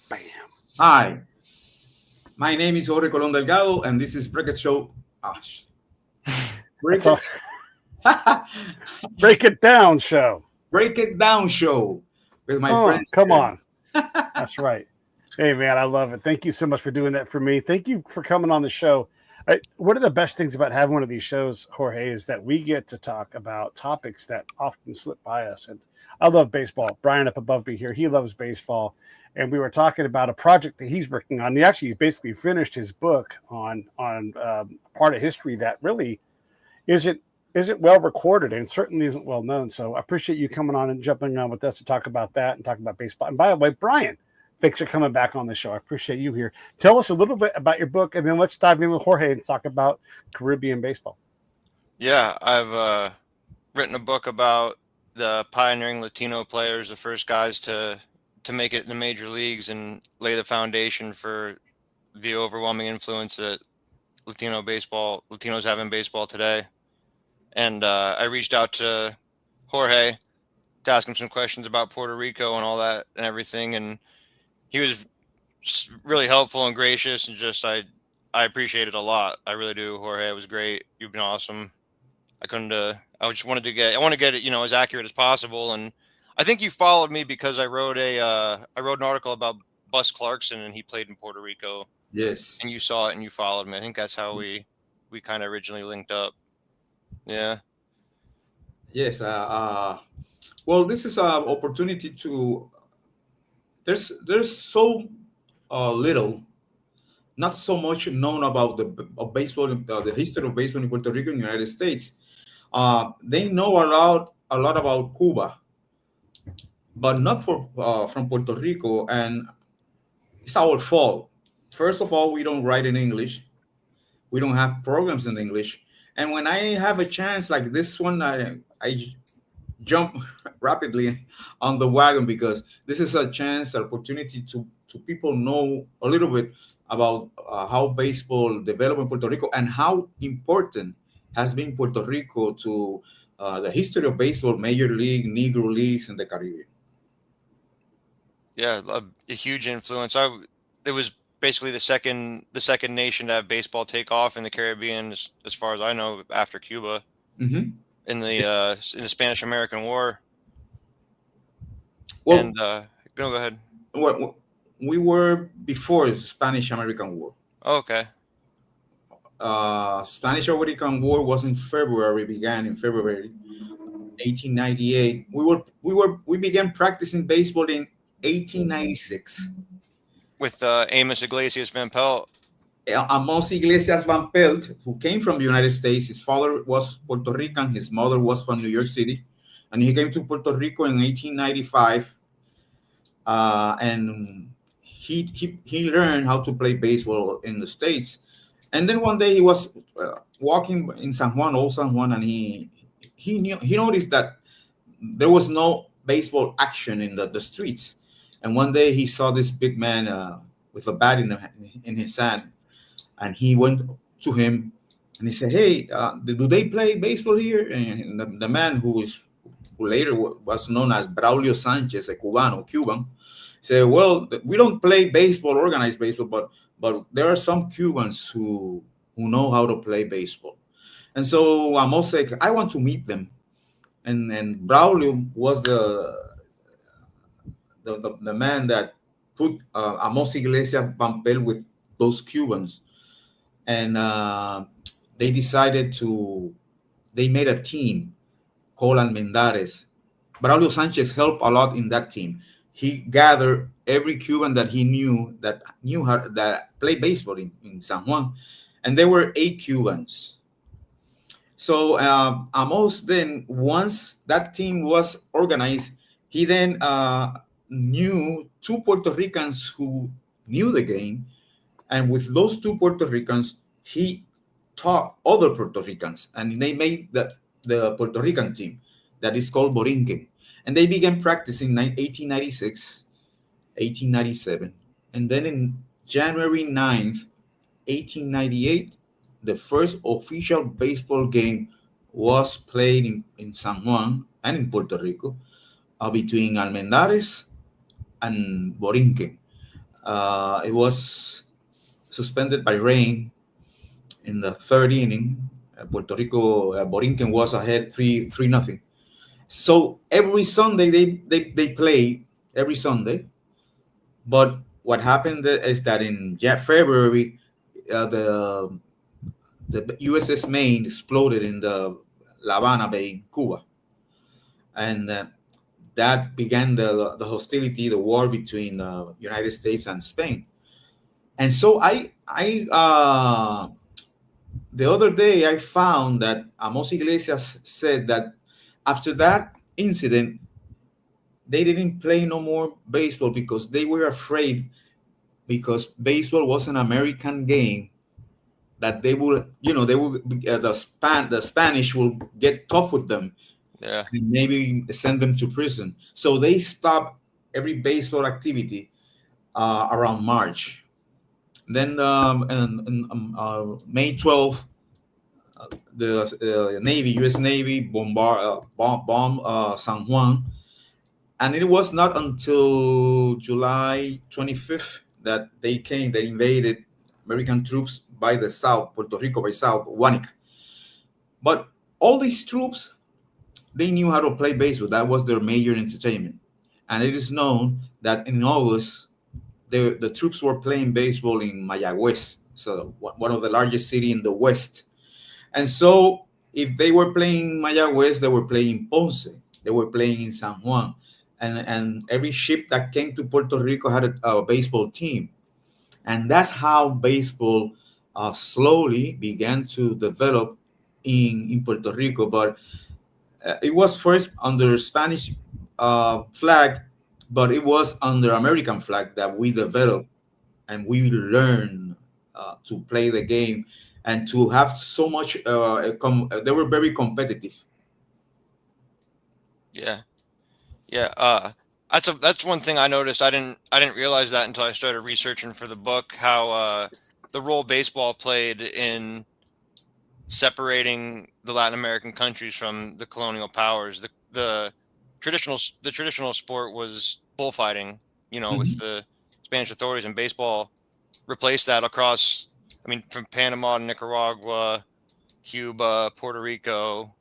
Bam. Hi, my name is Jorge Colón Delgado, and this is Break It Show. Break That's all. It, Break it down, show. Break It Down Show with my Oh, friends come here. on. That's right. Hey, man, I love it. Thank you so much for doing that for me. Thank you for coming on the show. One of the best things about having one of these shows, Jorge, is that we get to talk about topics that often slip by us. And I love baseball. Brian up above me here, he loves baseball. And we were talking about a project that he's working on. He's basically finished his book on part of history that really isn't isn't well recorded and certainly isn't well known. So I appreciate you coming on and jumping on with us to talk about that and talk about baseball. And by the way, Brian, thanks for coming back on the show. I appreciate you here. Tell us a little bit about your book, and then let's dive in with Jorge and talk about Caribbean baseball. Yeah, I've written a book about the pioneering Latino players, the first guys to make it in the major leagues and lay the foundation for the overwhelming influence that Latinos have in baseball today. And I reached out to Jorge to ask him some questions about Puerto Rico and all that and everything, and he was really helpful and gracious, and just I appreciate it a lot. I really do, Jorge. It was great. You've been awesome. I couldn't. I just wanted to get. I want to get it, as accurate as possible. And I think you followed me because I wrote an article about Bus Clarkson, and he played in Puerto Rico, Yes, and you saw it and you followed me. I think that's how we kind of originally linked up. Yeah. yes. Well, this is an opportunity to. There's so little, not so much known about the of baseball, the history of baseball in Puerto Rico and United States. They know a lot about Cuba, but not from Puerto Rico, and it's our fault. First of all, we don't write in English. We don't have programs in English. And when I have a chance like this one, I jump rapidly on the wagon because this is a chance, an opportunity to people know a little bit about how baseball developed in Puerto Rico and how important has been Puerto Rico to the history of baseball, Major League, Negro Leagues, and the Caribbean. Yeah, a huge influence. It was basically the second nation to have baseball take off in the Caribbean, as far as I know, after Cuba Hmm. Yes. in the Spanish American War. Well, And go ahead. well, we were before the Spanish American War. Oh, okay. Spanish American War was in February, began in February 1898. We began practicing baseball in 1896. With Amos Iglesias Van Pelt. Amos Iglesias Van Pelt, who came from the United States, his father was Puerto Rican, his mother was from New York City, and he came to Puerto Rico in 1895, and he learned how to play baseball in the States. And then one day he was walking in San Juan, old San Juan, and he noticed that there was no baseball action in the streets. And one day he saw this big man with a bat in his hand, and he went to him and he said, "Hey, do they play baseball here?" And the man who later was known as Braulio Sanchez, a Cuban, said, "Well, we don't play baseball, organized baseball, but there are some Cubans who know how to play baseball." And so Amos said, "I want to meet them." And Braulio was the man that put Amos Iglesias Pampel with those Cubans, and they decided to. They made a team called Almendares. Braulio Sanchez helped a lot in that team. He gathered every Cuban that he knew how that played baseball in San Juan, and there were 8 Cubans. So Amos then, once that team was organized, he then knew two Puerto Ricans who knew the game, and with those two Puerto Ricans, he taught other Puerto Ricans, and they made the Puerto Rican team that is called Borinquen. And they began practicing in 1896, 1897. And then in January 9th, 1898, the first official baseball game was played in San Juan and in Puerto Rico between Almendares and Borinquen. It was suspended by rain in the third inning. Puerto Rico, Borinquen was ahead 3-0. So every Sunday they played every Sunday. But what happened is that in February, the USS Maine exploded in the La Habana Bay, Cuba, and that began the hostility, the war between the United States and Spain. And so the other day I found that Amos Iglesias said that after that incident, they didn't play no more baseball because they were afraid, because baseball was an American game, that they will, the Spanish will get tough with them, Yeah. and maybe send them to prison. So they stopped every baseball activity around March. Then May 12th, the Navy, U.S. Navy, bomb San Juan, and it was not until July 25th that they invaded American troops by the south, Puerto Rico by south, Guanica. But all these troops, they knew how to play baseball. That was their major entertainment. And it is known that in August, the troops were playing baseball in Mayagüez, so one of the largest city in the West. And so if they were playing Mayagüez, they were playing Ponce, they were playing in San Juan. And every ship that came to Puerto Rico had a baseball team. And that's how baseball slowly began to develop in Puerto Rico. But it was first under Spanish flag, but it was under American flag that we developed and we learned to play the game and to have so much. They were very competitive. Yeah. Yeah. That's one thing I noticed. I didn't realize that until I started researching for the book, how the role baseball played in separating the Latin American countries from the colonial powers. The traditional sport was bullfighting, with the Spanish authorities, and baseball replaced that across, from Panama to Nicaragua, Cuba, Puerto Rico,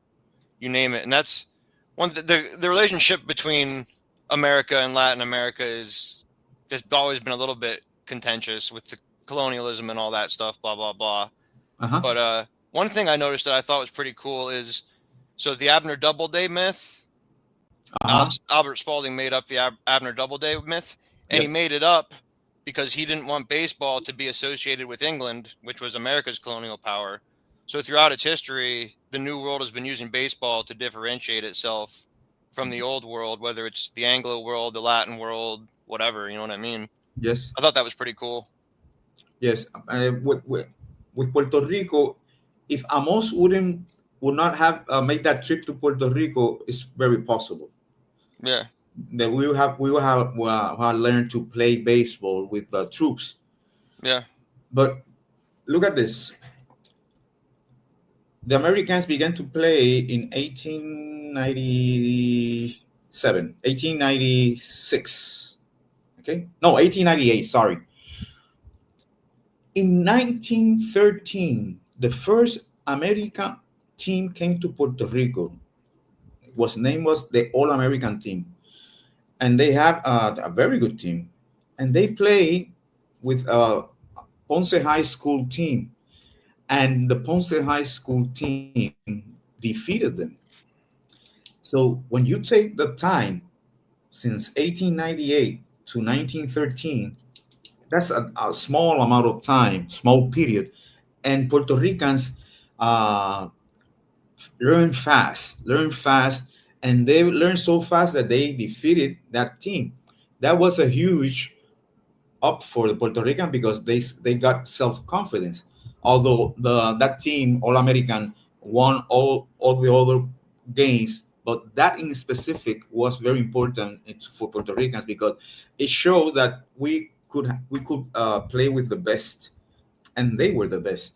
you name it. And that's the relationship between America and Latin America is just always been a little bit contentious with the colonialism and all that stuff, blah, blah, blah. Uh-huh. But one thing I noticed that I thought was pretty cool is, so the Abner Doubleday myth, Albert Spalding made up the Abner Doubleday myth, and he made it up because he didn't want baseball to be associated with England, which was America's colonial power. So throughout its history, the New World has been using baseball to differentiate itself from the Old World, whether it's the Anglo world, the Latin world, whatever, you know what I mean? Yes. I thought that was pretty cool. Yes. With Puerto Rico, if Amos would not have made that trip to Puerto Rico, it's very possible. Yeah. That we will have learned to play baseball with the troops. Yeah. But look at this. The Americans began to play in 1896. Okay? No, 1898, sorry. In 1913, the first American team came to Puerto Rico. Name was the All-American team. And they have a very good team. And they play with Ponce High School team. And the Ponce High School team defeated them. So when you take the time since 1898 to 1913, that's a small amount of time, small period. And Puerto Ricans learn fast. And they learned so fast that they defeated that team. That was a huge up for the Puerto Rican because they got self-confidence. Although that team, All-American, won all the other games, but that in specific was very important for Puerto Ricans because it showed that we could play with the best, and they were the best.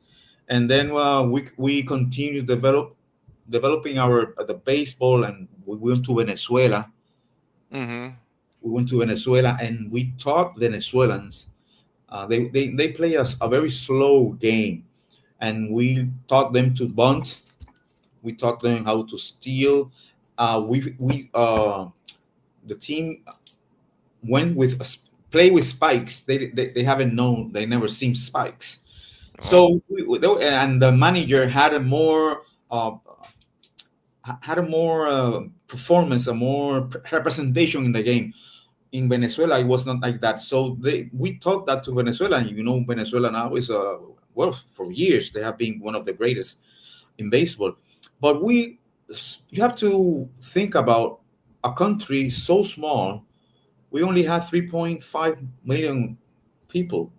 And then we continued developing the baseball, and we went to Venezuela. Mm-hmm. We went to Venezuela and we taught Venezuelans They play a very slow game, and we taught them to bunt. We taught them how to steal. We the team went with play with spikes. They haven't known. They never seen spikes. Well, So and the manager had a more performance, a more representation in the game. In Venezuela, it was not like that. So we taught that to Venezuela, and Venezuela now is well, for years they have been one of the greatest in baseball. But you have to think about a country so small. We only have 3.5 million people,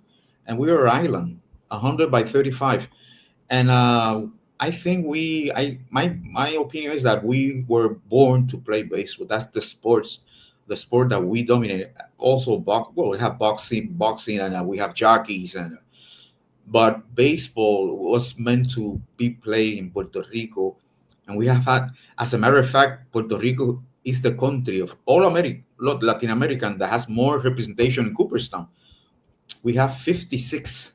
and we are an island, 100 by 35. And I think my opinion is that we were born to play baseball. That's the sport that we dominate. Also, we have boxing, and we have jockeys, but baseball was meant to be played in Puerto Rico, and we have had, as a matter of fact, Puerto Rico is the country of all Latin American that has more representation in Cooperstown. We have 56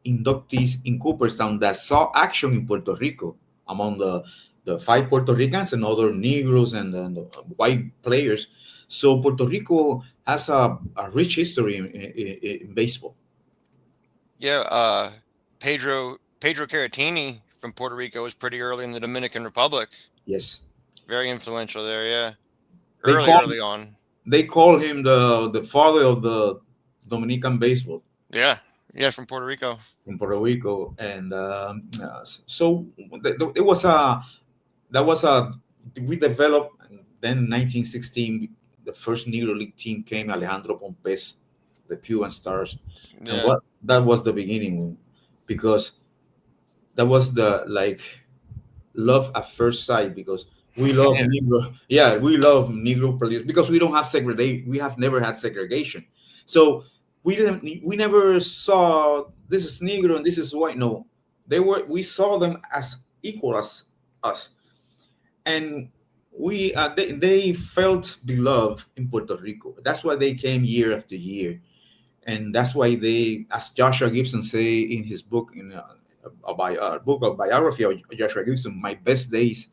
inductees in Cooperstown that saw action in Puerto Rico, among the five Puerto Ricans and other Negroes and the white players. So Puerto Rico has a rich history in baseball. yeah. Pedro Caratini from Puerto Rico was pretty early in the Dominican Republic. Yes, Very influential there. Yeah, they call early on. they call him the father of the Dominican baseball. Yeah, yeah, from Puerto Rico. From Puerto Rico, and so it was a that was a we developed. And then in 1916, the first Negro League team came, Alejandro Pompes, the Cuban Stars, and Yeah, that was the beginning, because that was the love at first sight, because we love yeah, Negro. Yeah, we love Negro players because we don't have segregation. We have never had segregation, so we never saw this is Negro and this is white. No, we saw them as equal as us, and they felt beloved in Puerto Rico. That's why they came year after year, and that's why they, as Joshua Gibson say in his book, in a book of biography of Joshua Gibson, my best days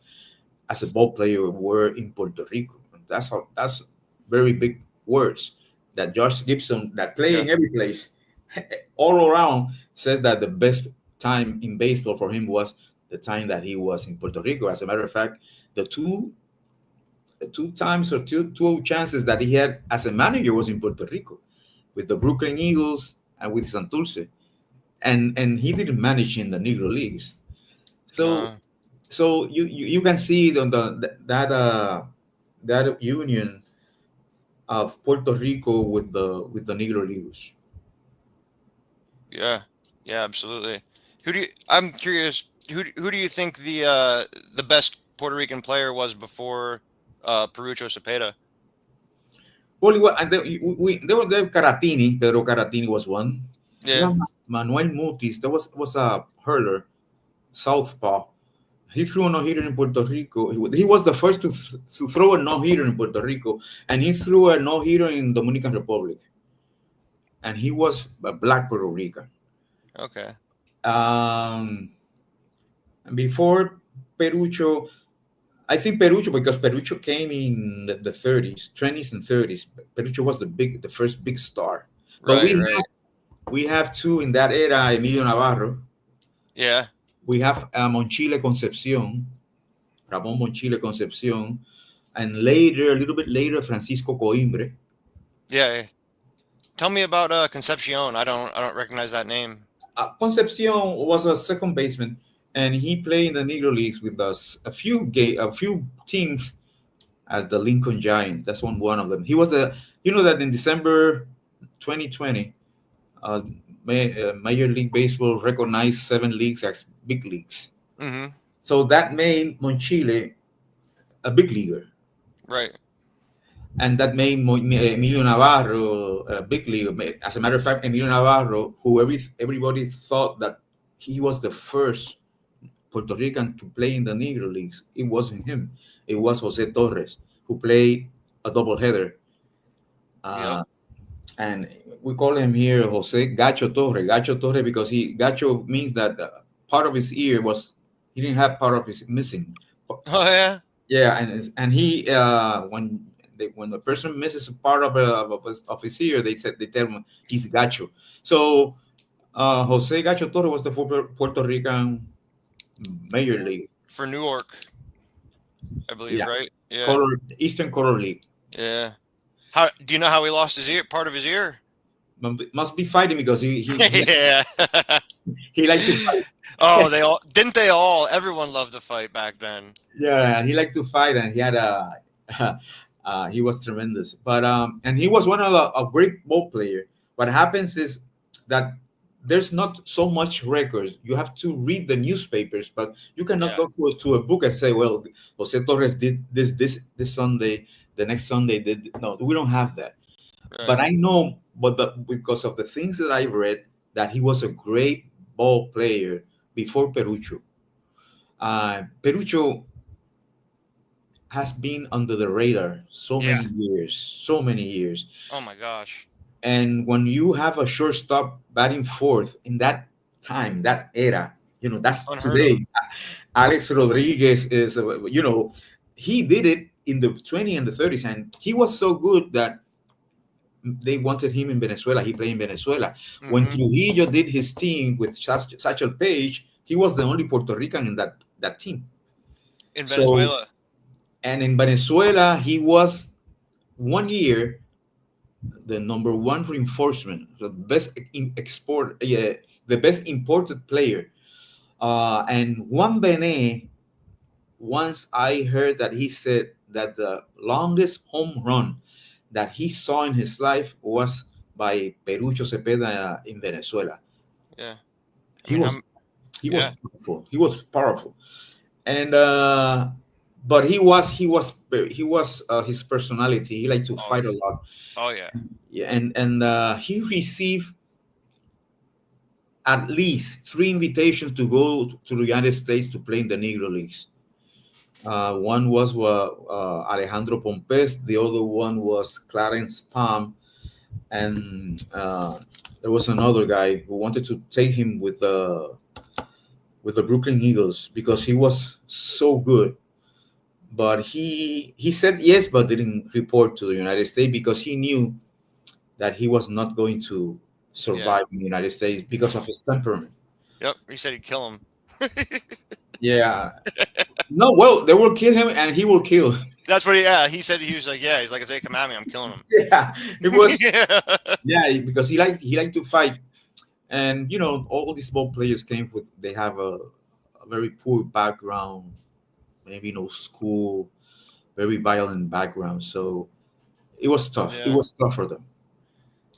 as a ball player were in Puerto Rico. That's very big words that Josh Gibson, that yeah. playing every place all around, says that the best time in baseball for him was the time that he was in Puerto Rico. As a matter of fact, the two times or two chances that he had as a manager was in Puerto Rico, with the Brooklyn Eagles and with Santurce, and he didn't manage in the Negro leagues. So Uh, you can see that union of Puerto Rico with the Negro leagues. yeah, yeah, absolutely. I'm curious. Who do you think the best Puerto Rican player was before Perucho Cepeda? Well, there was Caratini. Pedro Caratini was one. We Yeah, have Manuel Mutis. There was a hurler, southpaw. He threw a no hitter in Puerto Rico. He was the first to throw a no hitter in Puerto Rico, and he threw a no hitter in Dominican Republic. And he was a black Puerto Rican. okay. Um, Before Perucho, I think Perucho, because Perucho came in the 30s, 20s and 30s. Perucho was the first big star. But Right, right. we have two in that era: Emilio Navarro. Yeah, We have Monchile Concepcion, Ramon Monchile Concepcion, and later, a little bit later, Francisco Coimbre. yeah. Yeah. Tell me about Concepcion. I don't recognize that name. Concepcion was a second baseman, and he played in the Negro Leagues with us a few teams as the Lincoln Giants. That's one of them. He was that in December 2020, uh, Major League Baseball recognized 7 leagues as big leagues. Mm-hmm. So that made Monchile a big leaguer, Right. and that made Emilio Navarro a big leaguer. As a matter of fact, Emilio Navarro, who everybody thought that he was the first Puerto Rican to play in the Negro Leagues, it wasn't him. It was Jose Torres, who played a doubleheader. Yep. And we call him here Jose Gacho Torre. Gacho Torre because Gacho means that part of his ear he didn't have part of his missing. Oh yeah. Yeah, and he when the person misses a part of his ear, they tell him he's Gacho. So Jose Gacho Torre was the Puerto Rican Major League For Newark, I believe, Yeah. right? Yeah. Eastern Color League. Yeah. How do you know how he lost his ear? Part of his ear? Must be fighting because he Yeah. he liked to fight. Oh, they all? Everyone loved to fight back then. Yeah, he liked to fight, and he had he was tremendous. But and he was a great ball player. What happens is that there's not so much records. You have to read the newspapers, but you cannot go to a book and say, "Well, Jose Torres did this Sunday, the next Sunday did." No, we don't have that. Right. But I know, because of the things that I read, that he was a great ball player before Perucho. Perucho has been under the radar so many years. Oh my gosh. And when you have a shortstop batting fourth in that time, that era, that's Unheard today. Alex Rodriguez is, he did it in the 20s and the 30s, and he was so good that they wanted him in Venezuela. He played in Venezuela. Mm-hmm. When Trujillo did his team with Satchel Paige, he was the only Puerto Rican in that team. In Venezuela. And in Venezuela, he was 1 year the number one reinforcement, the best the best imported player. And Juan Benet, once I heard that he said that the longest home run that he saw in his life was by Perucho Cepeda in Venezuela. Yeah, he was powerful. He was powerful, and but he was his personality. He liked to fight a lot. Oh yeah. Yeah, and he received at least 3 invitations to go to the United States to play in the Negro Leagues. One was Alejandro Pompes. The other one was Clarence Palm, and there was another guy who wanted to take him with the Brooklyn Eagles because he was so good. But he said yes, but didn't report to the United States because he knew that he was not going to survive in the United States because of his temperament. Yep, he said he'd kill him. Yeah. No, well, they will kill him and he will kill. That's what he said. He was like, he's like, if they come at me, I'm killing them. Yeah, it was. Yeah, because he liked to fight, and all these ball players they have a very poor background, maybe no school, very violent background. So it was tough. Yeah. It was tough for them.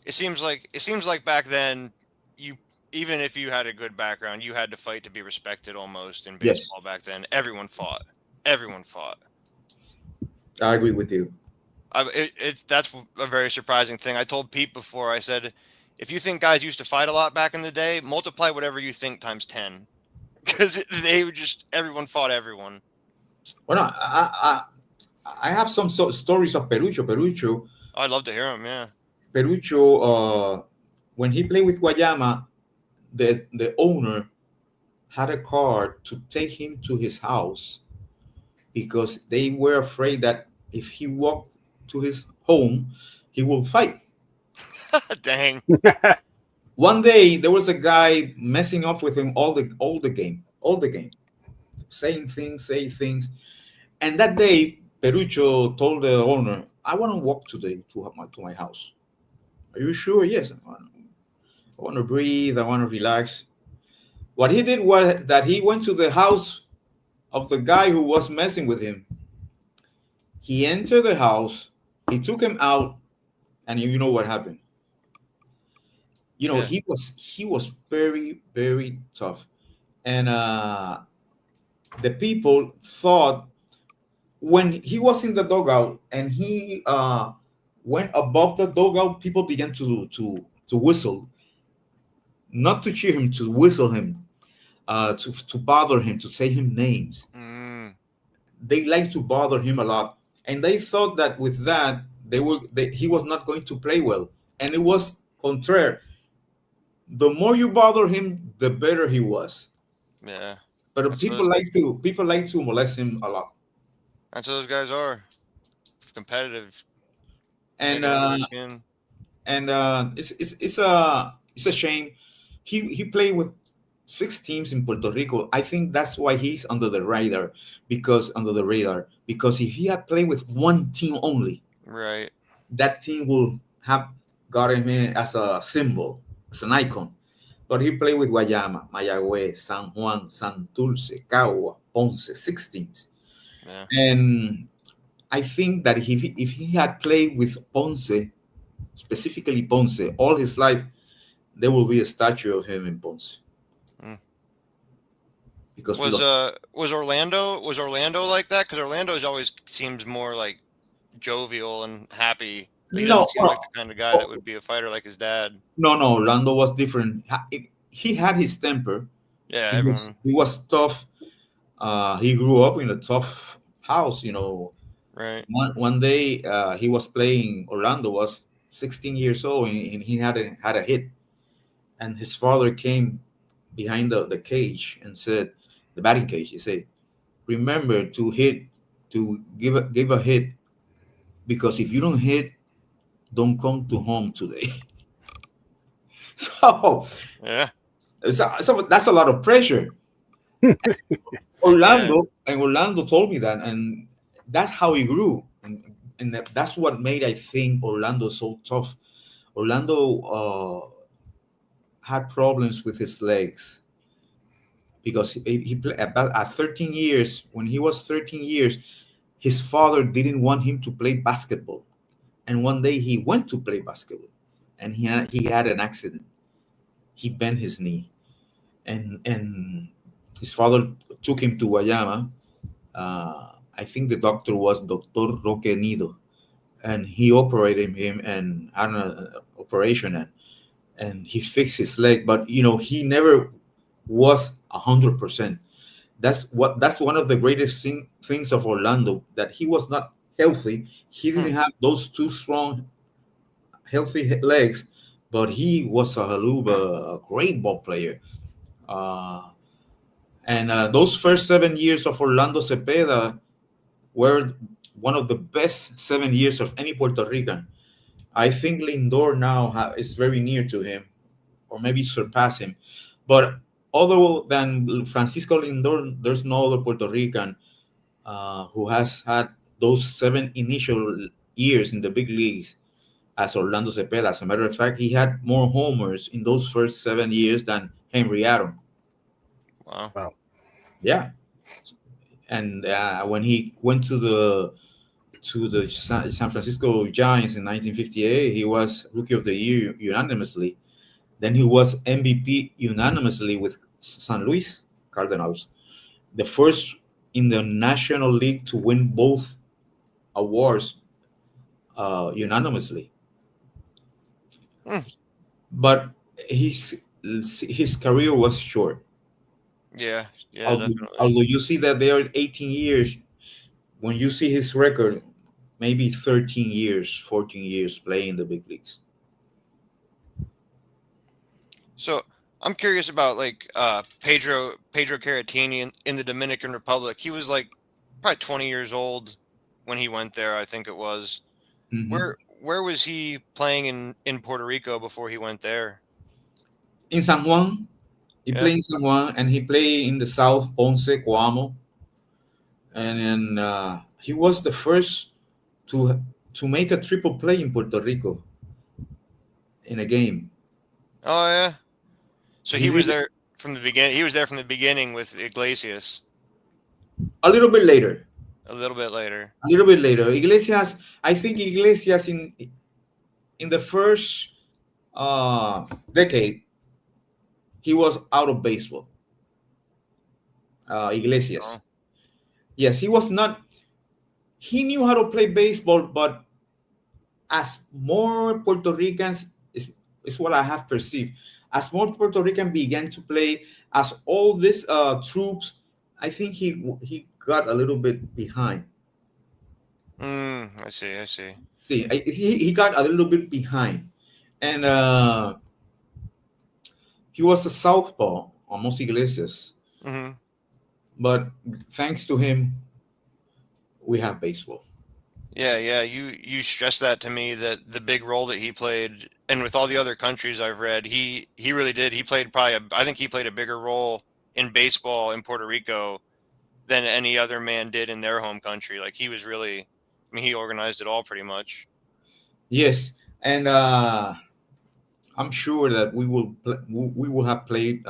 It seems like back then, even if you had a good background, you had to fight to be respected almost in baseball. Back then. Everyone fought. I agree with you. That's a very surprising thing. I told Pete before, I said, if you think guys used to fight a lot back in the day, multiply whatever you think times 10. Because everyone fought everyone. Well, no, I have some stories of Perucho. I'd love to hear them, yeah. Perucho, when he played with Guayama, the owner had a car to take him to his house because they were afraid that if he walked to his home, he will fight. Dang. One day there was a guy messing up with him all the game, saying things. And that day, Perucho told the owner, "I want to walk today to my house." "Are you sure?" "Yes. I want to breathe. I want to relax." What he did was that he went to the house of the guy who was messing with him. He entered the house. He took him out, and you know what happened. He was very, very tough, and the people thought when he was in the dugout and he went above the dugout, people began to whistle, not to cheer him, to whistle him, to bother him, to say him names. They like to bother him a lot, and they thought that with that he was not going to play well, and it was contraire, the more you bother him, the better he was. Yeah. But That's what those, people like to molest him a lot. that's what those guys are. Competitive. Can't And get under their skin. it's a shame. He played with 6 teams in Puerto Rico. I think that's why he's under the radar. Because if he had played with one team only, Right. that team will have got him in as a symbol, as an icon. But he played with Guayama, Mayagüez, San Juan, Santurce, Cagua, Ponce, 6 teams. Yeah. And I think that if he had played with Ponce, specifically Ponce, all his life, there will be a statue of him in Ponce. Mm. Because Was Orlando like that? Because Orlando always seems more like jovial and happy. Like, he no, doesn't seem like the kind of guy that would be a fighter like his dad. no, Orlando was different. He had his temper. Yeah, He was everyone. he was tough. He grew up in a tough house. Right. One day he was playing. Orlando was 16 years old, and he had a hit, and his father came behind the cage and said, the batting cage. He said, "Remember to hit, to give a hit, because if you don't hit, don't come to home today." So, Yeah. so that's a lot of pressure. Yeah. Orlando told me that, and that's how he grew, and that's what made, I think, Orlando so tough. Orlando had problems with his legs because he played about at 13 years. When he was 13 years, his father didn't want him to play basketball, and one day he went to play basketball, and he had an accident. He bent his knee, and his father took him to Guayama. I think the doctor was Doctor Roque Nido, and he operated him and had an operation, and he fixed his leg. But he never was 100%. That's one of the greatest things of Orlando, that he was not healthy. He Hmm. didn't have those two strong, healthy legs, but he was a great ball player. Uh, and those first 7 years of Orlando Cepeda were one of the best 7 years of any Puerto Rican. I think Lindor now is very near to him, or maybe surpass him. But other than Francisco Lindor, there's no other Puerto Rican who has had those 7 initial years in the big leagues as Orlando Cepeda. As a matter of fact, he had more homers in those first 7 years than Henry Aaron. Wow. Yeah, and when he went to the San Francisco Giants in 1958, he was Rookie of the Year unanimously. Then he was MVP unanimously with San Luis Cardinals, the first in the National League to win both awards unanimously. Hmm. But his career was short. Yeah. Yeah. Although, Definitely. although you see that they are 18 years, when you see his record, maybe 13 years, 14 years playing the big leagues. So I'm curious about like Pedro Caratini in the Dominican Republic. He was like probably 20 years old when he went there. I think it was. Mhm. Where was he playing in Puerto Rico before he went there? In San Juan, he Yeah. played in San Juan, and he played in the South, Ponce, Coamo, and then he was the first to make a triple play in Puerto Rico in a game. Oh yeah. So He he was did it there from the beginning. He was there from the beginning with Iglesias. a little bit later. A little bit later. A little bit later, Iglesias. I think Iglesias in the first decade, he was out of baseball. Oh. Iglesias. Yes, he was not. He knew how to play baseball, but as more Puerto Ricans is what I have perceived. As more Puerto Rican began to play, as all these troops, I think he got a little bit behind. I see. See, he got a little bit behind, and he was a southpaw, almost Iglesias. Hmm. But thanks to him, we have baseball. Yeah, yeah. You stressed that to me, that the big role that he played, and with all the other countries I've read, he really did. He played I think he played a bigger role in baseball in Puerto Rico than any other man did in their home country. Like he was really, I mean, he organized it all pretty much. Yes, and I'm sure that we will have played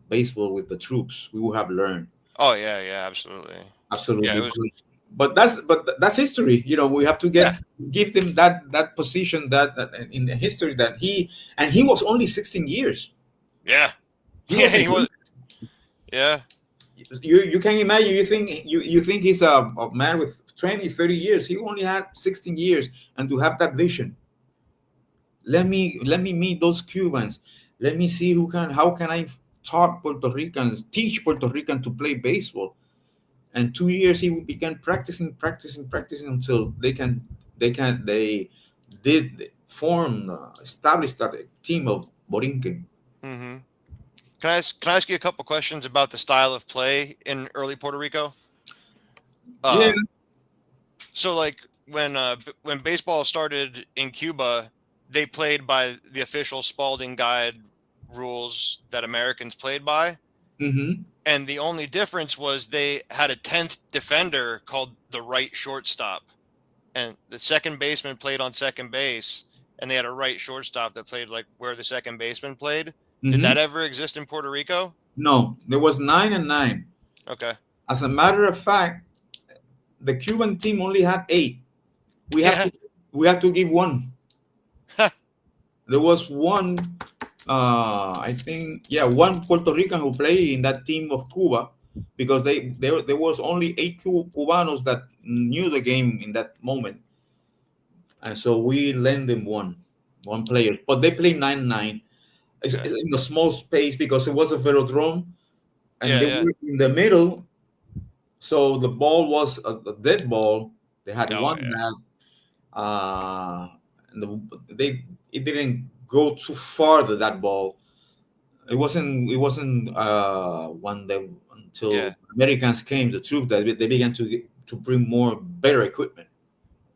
baseball with the troops. We will have learned Oh yeah, yeah, absolutely. Yeah, it absolutely. was. But that's history. We have to Yeah, give them that position that in the history that he was only 16 years. yeah, He yeah. was a He was. Yeah, you can imagine. You think he's a man with 20, 30 years. He only had 16 years, and to have that vision. Let me meet those Cubans. Let me see how can I teach Puerto Rican to play baseball. And 2 years he began practicing until they did form establish that team of Borinquen. hmm. Can I ask you a couple questions about the style of play in early Puerto Rico? Yeah. Uh, so like when baseball started in Cuba, they played by the official Spalding Guide rules that Americans played by, Mm-hmm. and the only difference was they had a 10th defender called the right shortstop, and the second baseman played on second base, and they had a right shortstop that played like where the second baseman played. Did Mm-hmm. that ever exist in Puerto Rico? No, there was 9 and 9. Okay. As a matter of fact, the Cuban team only had 8. We have Yeah. to we have to give one. There was one, I think, yeah, one Puerto Rican who played in that team of Cuba, because there was only 8 Cubanos that knew the game in that moment, and so we lent them one player. But they played 9-9. It's Okay. in a small space because it was a velodrome, and Yeah, they yeah. were in the middle, so the ball was a dead ball. They had Oh, one yeah. that and it didn't go too far to that ball. It wasn't when they until Yeah. Americans came, the troops, that they began to bring more better equipment.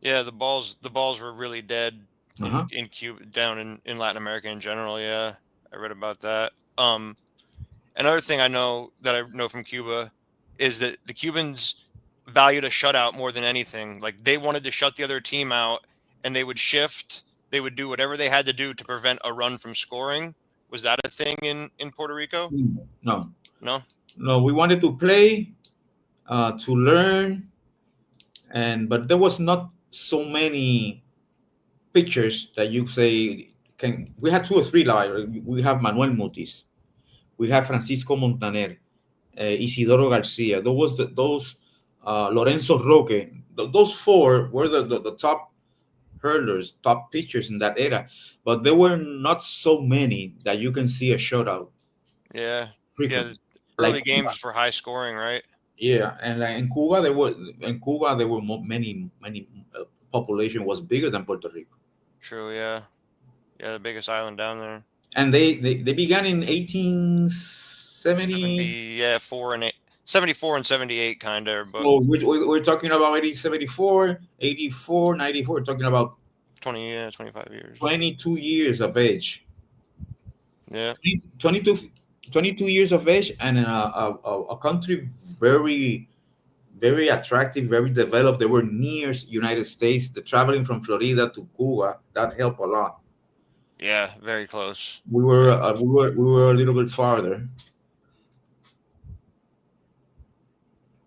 Yeah, the balls were really dead Uh-huh. in Cuba, down in Latin America in general. Yeah. I read about that. Another thing I know from Cuba is that the Cubans valued a shutout more than anything. Like they wanted to shut the other team out, and they would shift. They would do whatever they had to do to prevent a run from scoring. Was that a thing in Puerto Rico? No, No. no, we wanted to play, to learn, but there was not so many pictures that you say can. We had 2 or 3. Like we have Manuel Mutis, we have Francisco Montaner, Isidoro Garcia. Those Lorenzo Roque. Those 4 were the top hurlers, top pitchers in that era. But there were not so many that you can see a shutout Yeah. Yeah. frequently. Early Like Cuba. games for high scoring, right? Yeah, and like in Cuba there were many population was bigger than Puerto Rico, True. Yeah. Yeah. The biggest island down there. and they began in 1870. Yeah, 74 and 78 kind of, but So we're talking about 1874, 84, 94. We're talking about 25 years. 22 years of age. Yeah. 22, 22 years of age, and in a country very, very attractive, very developed. They were near United States. The traveling from Florida to Cuba, that helped a lot. Yeah, very close. We were we were a little bit farther.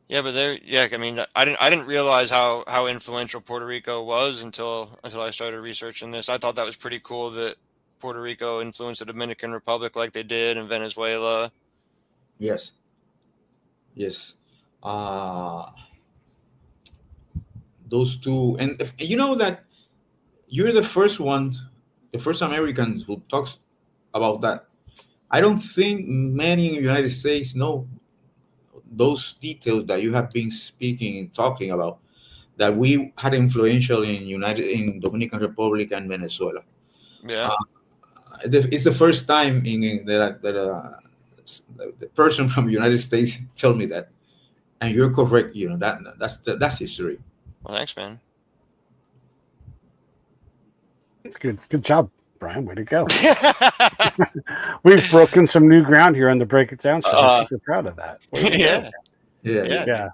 Yeah, but yeah, I mean, I didn't realize how influential Puerto Rico was until I started researching this. I thought that was pretty cool that Puerto Rico influenced the Dominican Republic like they did in Venezuela. Yes, yes. Uh, those two, and you know that you're the first one, the first American who talks about that. I don't think many in the United States know those details that you have been speaking and talking about, that we had influential in Dominican Republic and Venezuela. Yeah. Uh, It's the first time that the person from the United States tell me that, and you're correct. That's history. Well, thanks, man. Good job, Brian. Way to go. We've broken some new ground here on the Break It Down show. I'm super proud of that. Yeah. Yeah.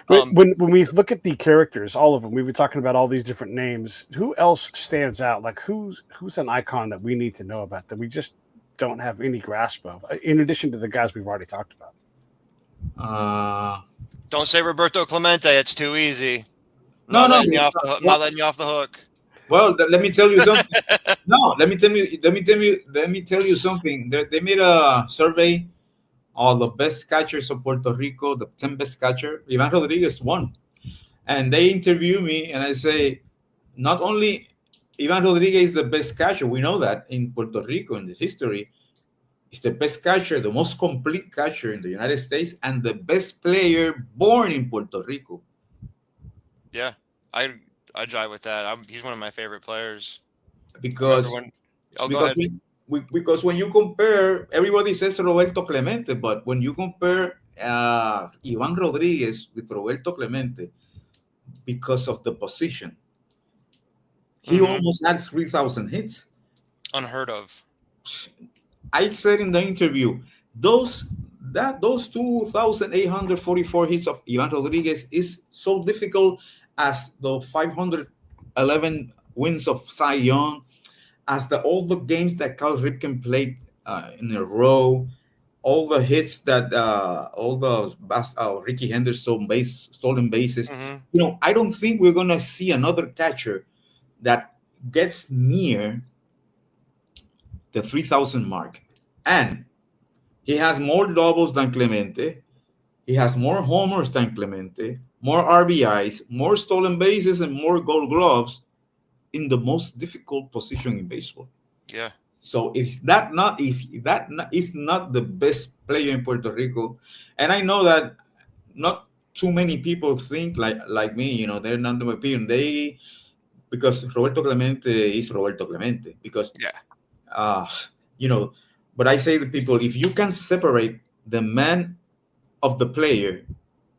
Um, When we look at the characters, all of them, we were talking about all these different names. Who else stands out? Like who's an icon that we need to know about that we just don't have any grasp of? In addition to the guys we've already talked Uh, Don't say Roberto Clemente. It's too easy. No, Not letting you off the hook. Well, let me tell you something. No, let me tell you something. They made a survey of the best catchers of Puerto Rico, the 10 best catcher. Ivan Rodriguez won. And they interview me and I say, not only Ivan Rodriguez is the best catcher, we know that in Puerto Rico in the history, he's the best catcher, the most complete catcher in the United States, and the best player born in Puerto Rico. Yeah, I jive with that. He's one of my favorite players. Because when you compare, everybody says Roberto Clemente, but when you compare Ivan Rodriguez with Roberto Clemente, because of the position, he almost had 3,000 hits. Unheard of. I said in the interview, those 2,844 hits of Ivan Rodriguez is so difficult as the 511 wins of Cy Young, as all the games that Cal Ripken played in a row, all the hits that Ricky Henderson stolen bases. I don't think we're gonna see another catcher that gets near the 3,000 mark. And he has more doubles than Clemente. He has more homers than Clemente, more RBIs, more stolen bases, and more Gold Gloves in the most difficult position in baseball. Yeah. So if that is not the best player in Puerto Rico, and I know that not too many people think like me, they're not the opinion. Because Roberto Clemente is Roberto Clemente. Because but I say to people, if you can separate the man of the player,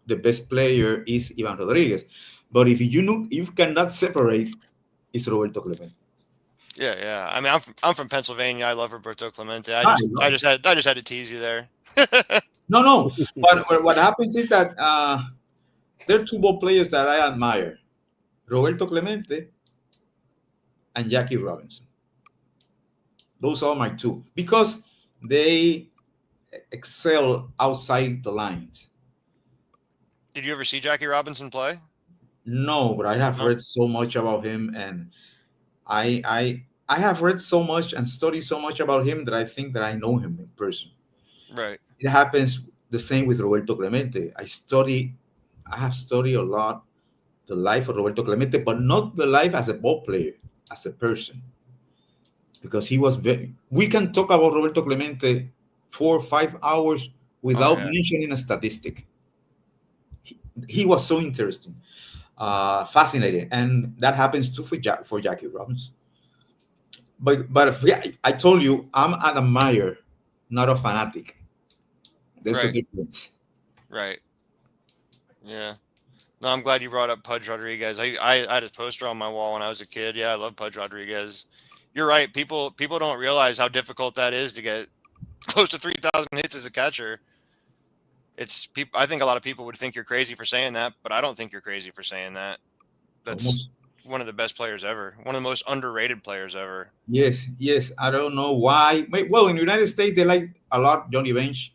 the best player is Ivan Rodriguez. But if you cannot separate, it's Roberto Clemente. Yeah. I mean, I'm from Pennsylvania. I love Roberto Clemente. I just had to tease you there. No. But what happens is that there are two ball players that I admire: Roberto Clemente and Jackie Robinson. Those are my two, because they excel outside the lines. Did you ever see Jackie Robinson play? No, but I have read so much about him, and I have read so much and studied so much about him that I think that I know him in person. Right. It happens the same with Roberto Clemente. I have studied a lot the life of Roberto Clemente, but not the life as a ball player, as a person. Because we can talk about Roberto Clemente 4 or 5 hours without mentioning a statistic. He was so interesting, fascinating, and that happens too for Jackie Robinson. But I told you, I'm an admirer, not a fanatic. There's a difference. Right. Yeah. No, I'm glad you brought up Pudge Rodriguez. I had his poster on my wall when I was a kid. Yeah, I love Pudge Rodriguez. You're right. People don't realize how difficult that is to get close to 3,000 hits as a catcher. I think a lot of people would think you're crazy for saying that, but I don't think you're crazy for saying that. That's one of the best players ever. One of the most underrated players ever. Yes. I don't know why. Well, in the United States, they like a lot Johnny Bench.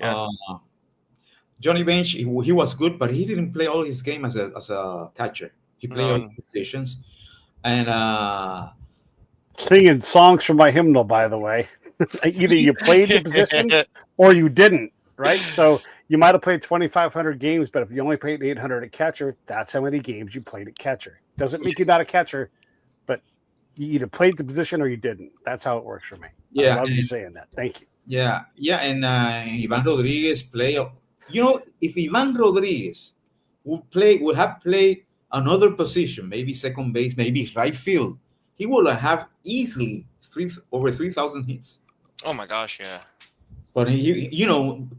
Yeah. Johnny Bench, he was good, but he didn't play all his game as a catcher. He played all his positions. And singing songs from my hymnal, by the way. Either you played the position or you didn't, right? So you might have played 2,500 games, but if you only played 800 at catcher, that's how many games you played at catcher. Doesn't make you not a catcher, but you either played the position or you didn't. That's how it works for me. Yeah, I love you saying that. Thank you. Yeah, and Ivan Rodriguez play. If Ivan Rodriguez would have played another position, maybe second base, maybe right field, he would have easily over 3,000 hits. Oh my gosh, yeah. But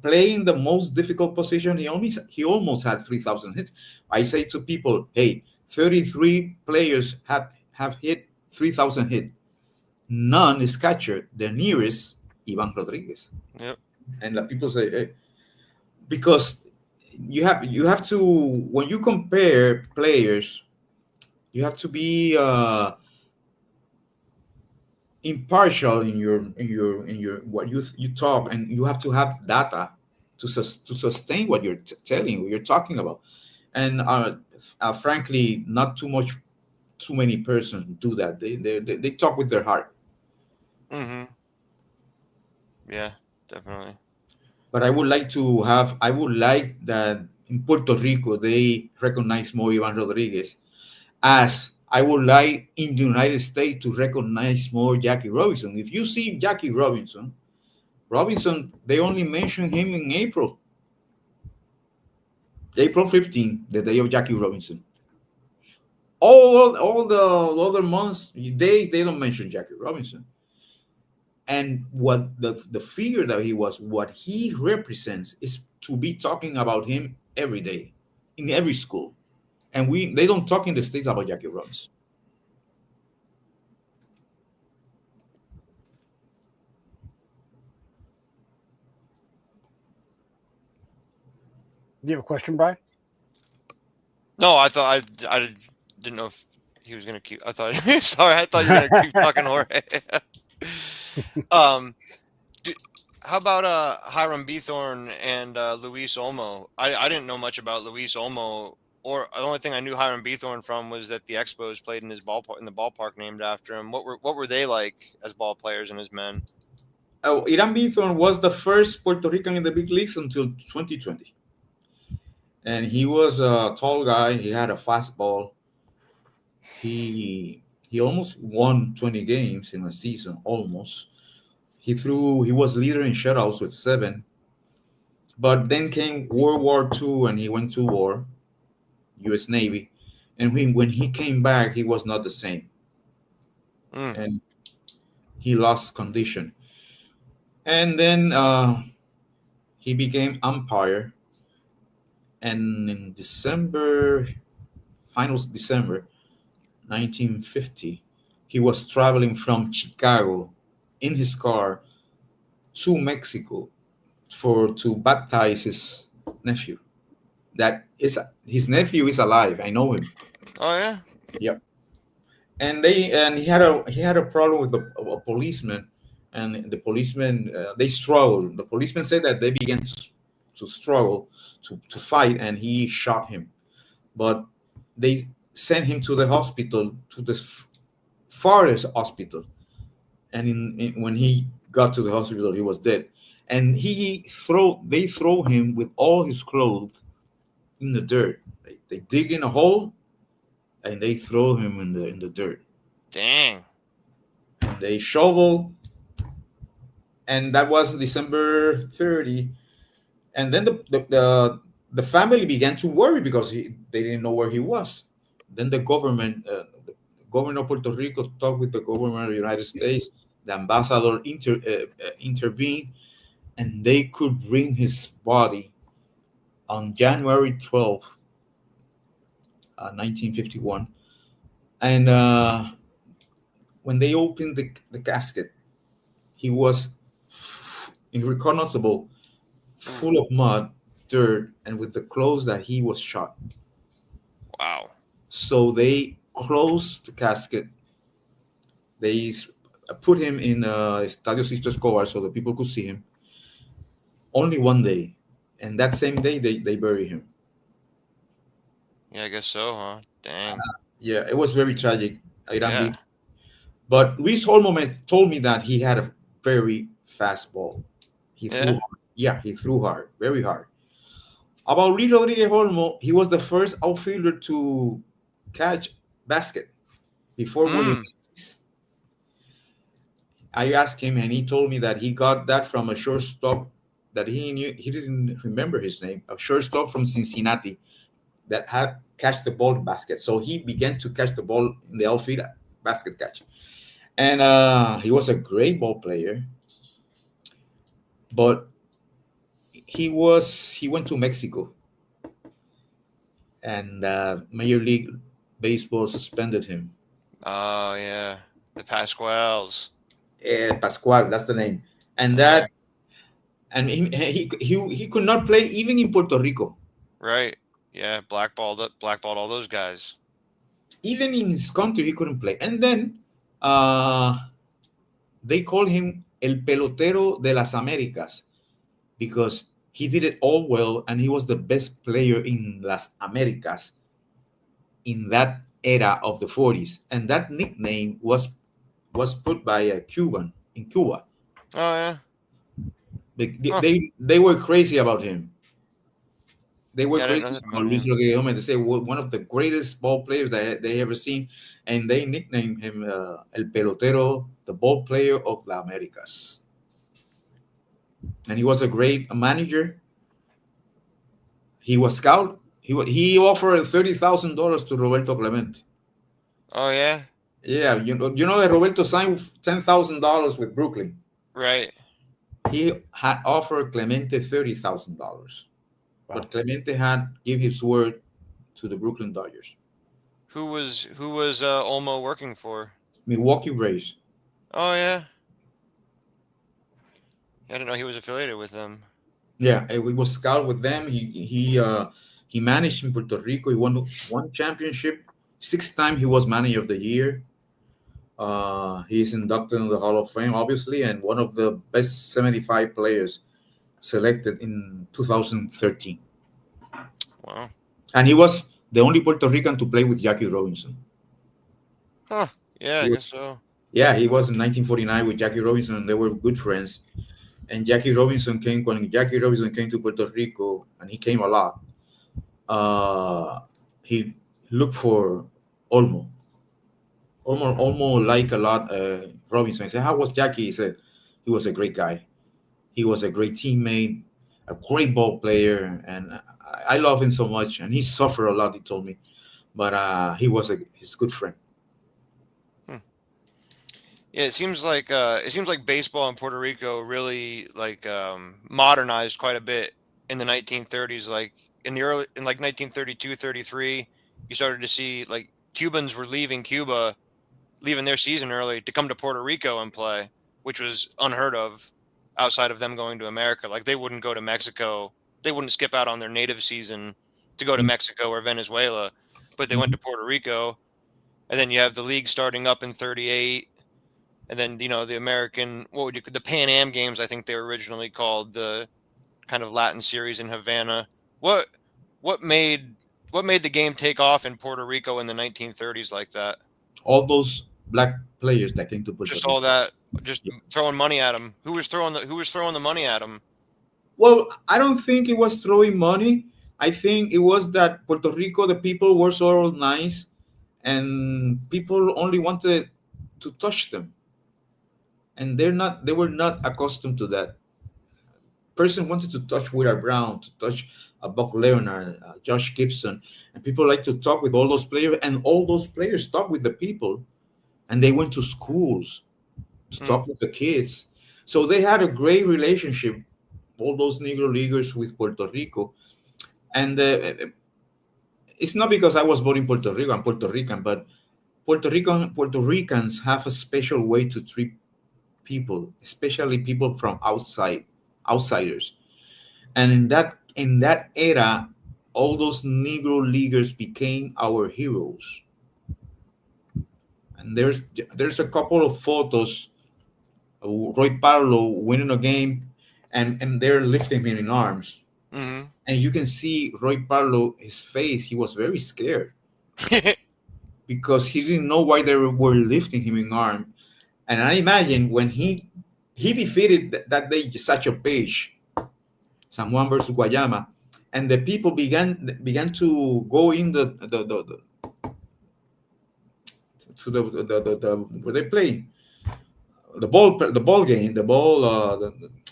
playing the most difficult position, he almost had 3,000 hits. I say to people, hey, 33 players have hit 3,000 hit. None is catcher. The nearest, Ivan Rodriguez. Yep. And the people say, hey, because you have to, when you compare players, you have to be impartial in your what you talk, and you have to have data to sustain what you're telling, what you're talking about. And frankly, not too many persons do that. They talk with their heart. Mm-hmm. Yeah, definitely. But I would like that in Puerto Rico they recognize more Ivan Rodriguez, as I would like in the United States to recognize more Jackie Robinson. If you see Jackie Robinson, they only mention him in April 15th, the day of Jackie Robinson. All the other months, days, they don't mention Jackie Robinson. And what the figure that he was, what he represents, is to be talking about him every day in every school. And they don't talk in the States about Jackie Robinson. Do you have a question, Brian? No, I thought I didn't know if he was gonna keep. I thought sorry, I thought you were gonna keep talking, Jorge. How about Hiram Beathorn and Luis Olmo? I didn't know much about Luis Olmo, or the only thing I knew Hiram Beathorn from was that the Expos played in his ballpark, in the ballpark named after him. What were they like as ball players and as men? Iran Beathorn was the first Puerto Rican in the big leagues until 2020. And he was a tall guy. He had a fastball. He almost won 20 games in a season, almost. He was leader in shutouts with 7. But then came World War II, and he went to war, U.S. Navy. And when he came back, he was not the same. And he lost condition. And then he became umpire. And in finals December 1950, he was traveling from Chicago in his car to Mexico to baptize his nephew. His nephew is alive. I know him. Oh yeah. Yep. And he had a problem with a policeman, and the policeman they struggled. The policeman said that they began to struggle, to fight, and he shot him. But they sent him to the hospital, to the farthest hospital, and when he got to the hospital, he was dead. And they throw him with all his clothes in the dirt. They dig in a hole, and they throw him in the dirt. Dang. And they shovel, and that was December 30. And then the family began to worry because they didn't know where he was. Then the government, the governor of Puerto Rico, talked with the government of the United States. The ambassador intervened, and they could bring his body on January 12th, 1951. And when they opened the casket, he was irrecognizable, full of mud, dirt, and with the clothes that he was shot. Wow. So they closed the casket. They put him in Estadio Sisto Escobar so the people could see him. Only one day. And that same day, they bury him. Yeah, I guess so, huh? Dang. Yeah, it was very tragic. Yeah. But Luis Olmo told me that he had a very fast ball. He threw hard, very hard. About Luis Rodriguez Olmo, he was the first outfielder to catch basket before winning. I asked him, and he told me that he got that from a shortstop that he didn't remember his name, a shortstop from Cincinnati that had catch the ball in basket. So he began to catch the ball in the outfield basket catch. And he was a great ball player, but he went to Mexico, and Major League Baseball suspended him. Oh yeah, the Pasquales. Pascual, that's the name, and Yeah, that and he could not play even in Puerto Rico. right. Yeah, blackballed all those guys. Even in his country, he couldn't play. And then uh, they call him El Pelotero de las Americas because he did it all well and he was the best player in Las Americas in that era of the 40s. And that nickname was put by a Cuban in Cuba. Oh yeah. They, Huh. they were crazy about him. They were Yeah, I didn't know crazy that about about Luis him. Rodriguez. They say one of the greatest ball players that they ever seen, and they nicknamed him El Pelotero, the ball player of the Americas. And he was a great manager. He was scout. He offered $30,000 to Roberto Clemente. Oh yeah. Yeah, you know that Roberto signed $10,000 with Brooklyn. Right. He had offered Clemente $30,000, Wow. but Clemente had give his word to the Brooklyn Dodgers. Who was Olmo working for? Milwaukee Braves. Oh yeah. I didn't know he was affiliated with them. Yeah, we was scout with them. He managed in Puerto Rico. He won one championship. 6 times he was manager of the year. He's inducted in the Hall of Fame, obviously, and one of the best 75 players selected in 2013. Wow. And he was the only Puerto Rican to play with Jackie Robinson. Huh. Yeah, He I was, guess so. yeah, he was in 1949 with Jackie Robinson, and they were good friends. And when Jackie Robinson came to Puerto Rico, and he came a lot. He looked for Olmo. Olmo liked a lot Robinson. I said, "How was Jackie?" He said, "He was a great guy. He was a great teammate, a great ball player, and I love him so much. And he suffered a lot." He told me, but he was his good friend. Hmm. Yeah, it seems like baseball in Puerto Rico really modernized quite a bit in the 1930s. Like in like 1932, 33, you started to see like Cubans were leaving Cuba, leaving their season early to come to Puerto Rico and play, which was unheard of outside of them going to America. Like they wouldn't go to Mexico, they wouldn't skip out on their native season to go to Mexico or Venezuela, but they went Mhm. to Puerto Rico. And then you have the league starting up in 38, and then the American, the Pan Am games, I think they were originally called, the kind of Latin series in Havana. What what made what made the game take off in Puerto Rico in the 1930s like that? All those black players that came to Puerto Just all Rico. that, just throwing money at them. Who was throwing the money at them? Well, I don't think it was throwing money. I think it was that Puerto Rico, the people were so nice, and people only wanted to touch them, and they were not accustomed to that. Person wanted to touch Willard Brown, to touch Buck Leonard, Josh Gibson, and people like to talk with all those players, and all those players talk with the people, and they went to schools to Hmm. talk with the kids. So they had a great relationship, all those Negro leaguers with Puerto Rico. And it's not because I was born in Puerto Rico, I'm Puerto Rican, but Puerto Ricans have a special way to treat people, especially people from outsiders. And in that era, all those Negro leaguers became our heroes. And there's a couple of photos of Roy Parlo winning a game, and they're lifting him in arms. Hmm. And you can see Roy Parlo, his face, he was very scared because he didn't know why they were lifting him in arm. And I imagine when he defeated that day Sacho Page, San Juan versus Guayama, and the people began to go in the to the where they play the ball game,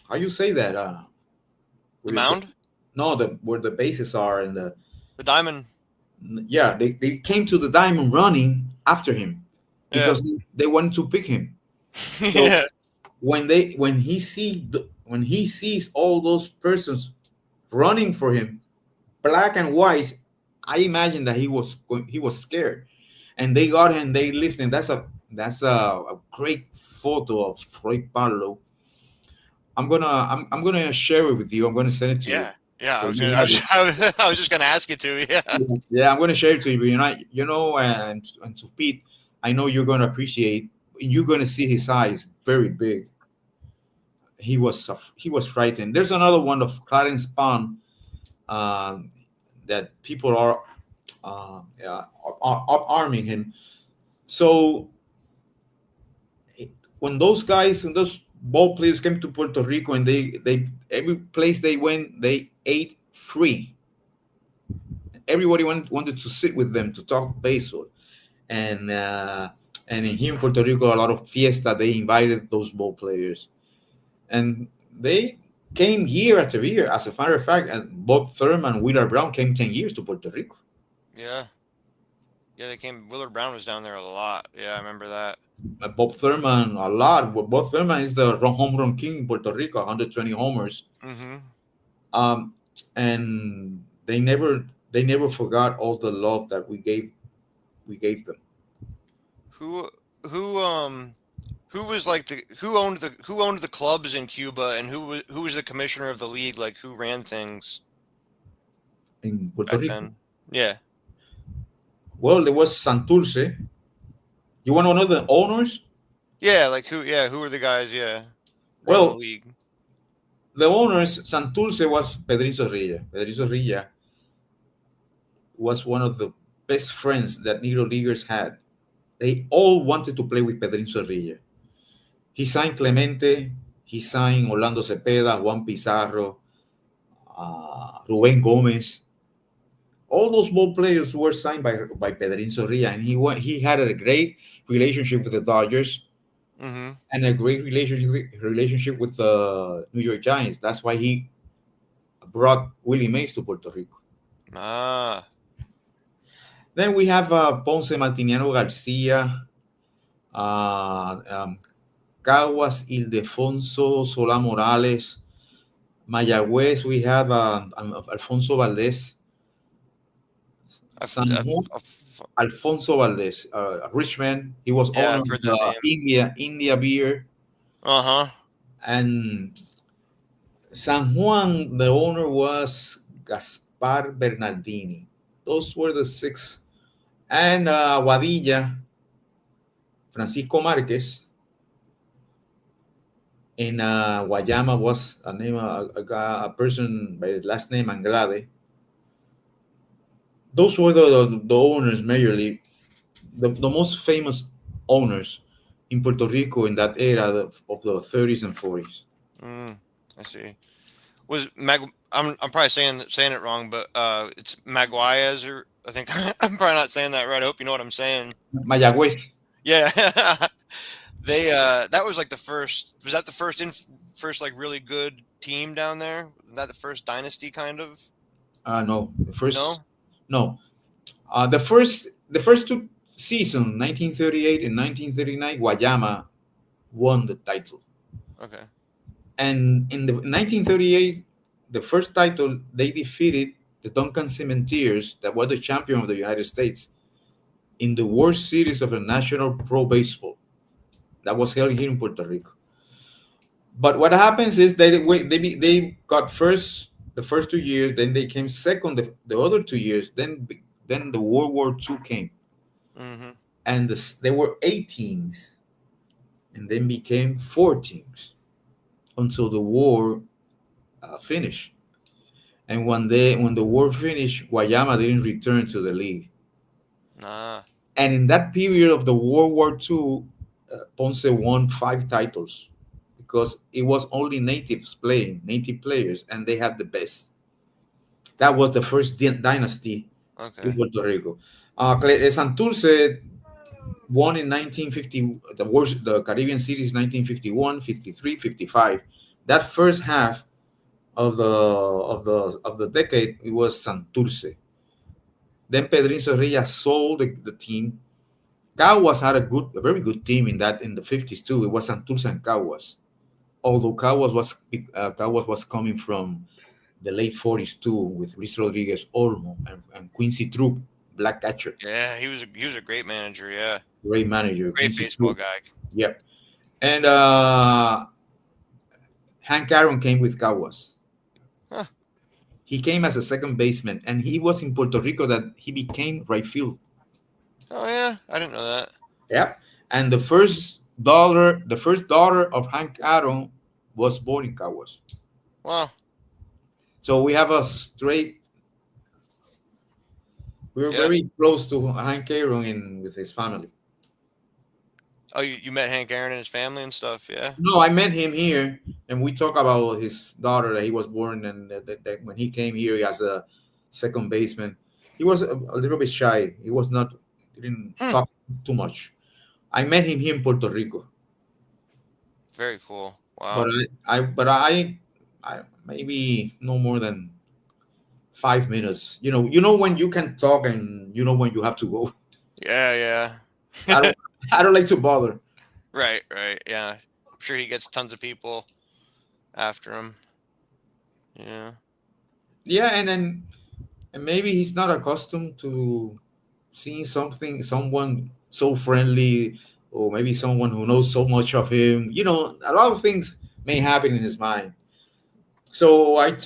how you say that, The where mound, no, the where the bases are, and the diamond. yeah, they came to the diamond running after him. because they wanted to pick him. So Yeah. when he sees all those persons running for him, black and white, I imagine that he was scared, and they got him. They lifted him. That's a great photo of Fray Pablo. I'm gonna share it with you. I'm gonna send it to you. Yeah. Yeah. So you have it. I was just gonna ask you to. Yeah. Yeah, I'm gonna share it to you. And to Pete, I know you're gonna appreciate. You're gonna see his eyes very big. He was frightened. There's another one of Clarence Pond, um, that people are yeah, arming him. So when those ball players came to Puerto Rico, and they every place they went, they ate free. Everybody wanted to sit with them to talk baseball, and in here in Puerto Rico, a lot of fiesta. They invited those ball players, and they came year after year. As a matter of fact, and Bob Thurman, Willard Brown came 10 years to Puerto Rico. Yeah. Yeah. They came. Willard Brown was down there a lot. Yeah, I remember that. Bob Thurman a lot. Bob Thurman is the home run king in Puerto Rico, 120 homers. Mm-hmm. And they never forgot all the love that we gave them. Who was like who owned the clubs in Cuba, and who was the commissioner of the league? Like, who ran things In Puerto back Rico. then? Yeah. Well, there was Santurce. You want to know the owners? Yeah. Like who? Yeah. Who were the guys? Yeah. Well, the league. the owners, Santurce was Pedrin Zorrilla. Pedrin Zorrilla was one of the best friends that Negro Leaguers had. They all wanted to play with Pedrin Zorrilla. He signed Clemente. He signed Orlando Cepeda, Juan Pizarro, Rubén Gómez. All those ball players were signed by Pedrin Zorrilla, and he had a great relationship with the Dodgers, Mm-hmm. and a great relationship with the New York Giants. That's why he brought Willie Mays to Puerto Rico. Ah. Then we have Ponce Martiniano Garcia, Caguas Ildefonso Solá Morales, Mayagüez. We have Alfonso Valdez, San Juan, Alfonso Valdez, Richmond. He was owner I've heard of that name. India Beer. Uh-huh. And San Juan, the owner was Gaspar Bernardini. Those were the six. And Guadilla, Francisco Marquez. In Guayama was a person by the last name Anglade. Those were the owners majorly, the most famous owners in Puerto Rico in that era of the 30s and 40s. I see. Was I'm probably saying it wrong, but it's Maguires, or I think I'm probably not saying that right. I hope you know what I'm saying. Mayagüez. Yeah. They that was like the first. Was that the first like really good team down there? Was that the first dynasty kind of? No, the first. No. No, the first two seasons, 1938 and 1939, Guayama won the title. Okay. And in the 1938, the first title, they defeated the Duncan Cementeers, that were the champion of the United States, in the World Series of the National Pro Baseball that was held here in Puerto Rico. But what happens is they got first the first 2 years, then they came second the other 2 years, then the World War II came, and there were 8 teams, and then became 4 teams until the war finished. And when the war finished, Guayama didn't return to the league. And in that period of the World War II, Ponce won 5 titles because it was only native players, and they had the best. That was the first dynasty in Puerto Rico. Santurce won in 1950, the Caribbean Series 1951, 53, 55. That first half of the decade, it was Santurce. Then Pedrin Zorrilla sold the team, Caguas had a very good team in the 50s too. It was Santurce and Caguas. Although Caguas was coming from the late 40s too, with Luis Rodriguez Olmo and Quincy Troop, black catcher, Yeah, he was a great manager. Yeah, great manager, great Quincy baseball Troop. guy. Yep. And Hank Aaron came with Caguas. Huh. He came as a second baseman, and he was in Puerto Rico that he became right field. Oh yeah, I didn't know that. Yep. And the first daughter of Hank Aaron was born in Caguas. Wow. So we have a straight. We were Yeah. very close to Hank Aaron with his family. Oh, you met Hank Aaron and his family and stuff. Yeah. No, I met him here, and we talk about his daughter that he was born, and that when he came here as a second baseman, he was a little bit shy. He didn't talk too much. I met him here in Puerto Rico, Very cool. but Wow. I maybe no more than 5 minutes. You know when you can talk, and you know when you have to go. Yeah, I yeah. don't, I don't like to bother. Right. Yeah. I'm sure he gets tons of people after him. Yeah. Yeah, and maybe he's not accustomed to seeing someone so friendly, or maybe someone who knows so much of him. A lot of things may happen in his mind. So I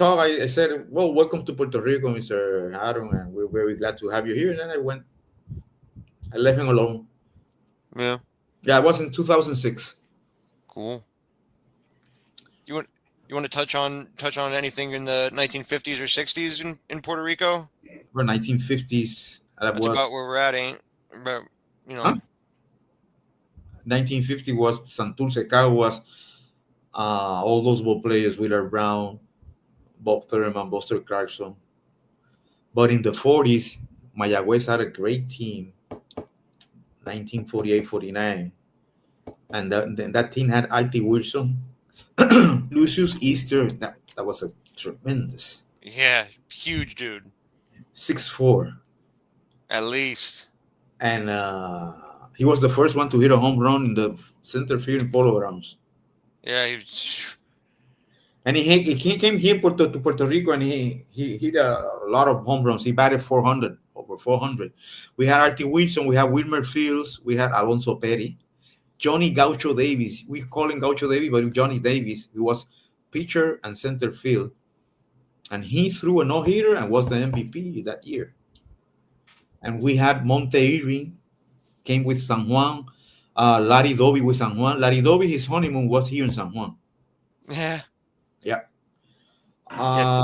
said, well, welcome to Puerto Rico, Mr. Aaron, and we're very glad to have you here. And then I left him alone. Yeah. Yeah, it was in 2006. Cool. You want to touch on anything in the 1950s or 60s in Puerto Rico? For 1950s, that That's was about where we're at, ain't? But huh? 1950 was Santurce Caguas, all those ball players, Willard Brown, Bob Thurman, Buster Clarkson. But in the 40s, Mayagüez had a great team, 1948-49. And that team had Alti Wilson, Lucius Easter. That was a tremendous Yeah, huge dude. 6'4". At least. And he was the first one to hit a home run in the center field in Polo Grounds. Yeah, And he came here to Puerto Rico, and he hit a lot of home runs. He batted 400, over 400. We had Artie Wilson, we had Wilmer Fields, we had Alonso Perry, Johnny Gaucho Davis. We call him Gaucho Davis, but Johnny Davis. He was pitcher and center field. And he threw a no-hitter and was the MVP that year. And we had Monte Irving, came with San Juan. Larry Doby with San Juan. Larry Doby, his honeymoon was here in San Juan. yeah. Yeah.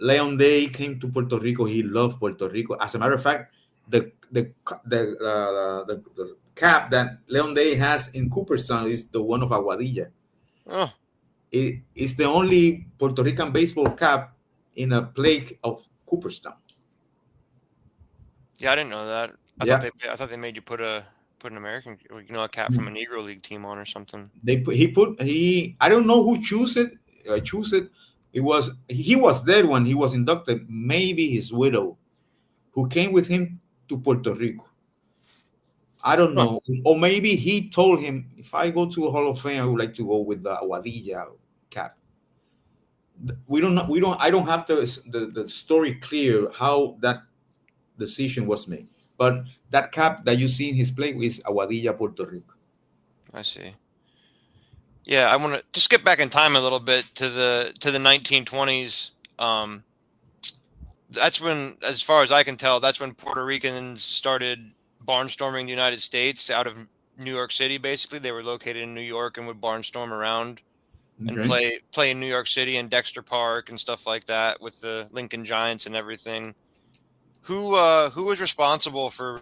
Leon Day came to Puerto Rico. He loved Puerto Rico. As a matter of fact, the cap that Leon Day has in Cooperstown is the one of Aguadilla. Oh. It's the only Puerto Rican baseball cap in a plaque of Cooperstown. Yeah, I didn't know that. I thought they made you put an American, a cap from a Negro League team on or something. I don't know who chose it. He was there when he was inducted. Maybe his widow, who came with him to Puerto Rico. I don't know. Or maybe he told him, if I go to a Hall of Fame, I would like to go with the Aguadilla cap. I don't have the story clear how that decision was made. But that cap that you see in his play is Aguadilla, Puerto Rico. I see. Yeah, I want to just get back in time a little bit to the 1920s. That's when, as far as I can tell, that's when Puerto Ricans started barnstorming the United States out of New York City. Basically, they were located in New York and would barnstorm around and play in New York City and Dexter Park and stuff like that with the Lincoln Giants and everything. Who was responsible for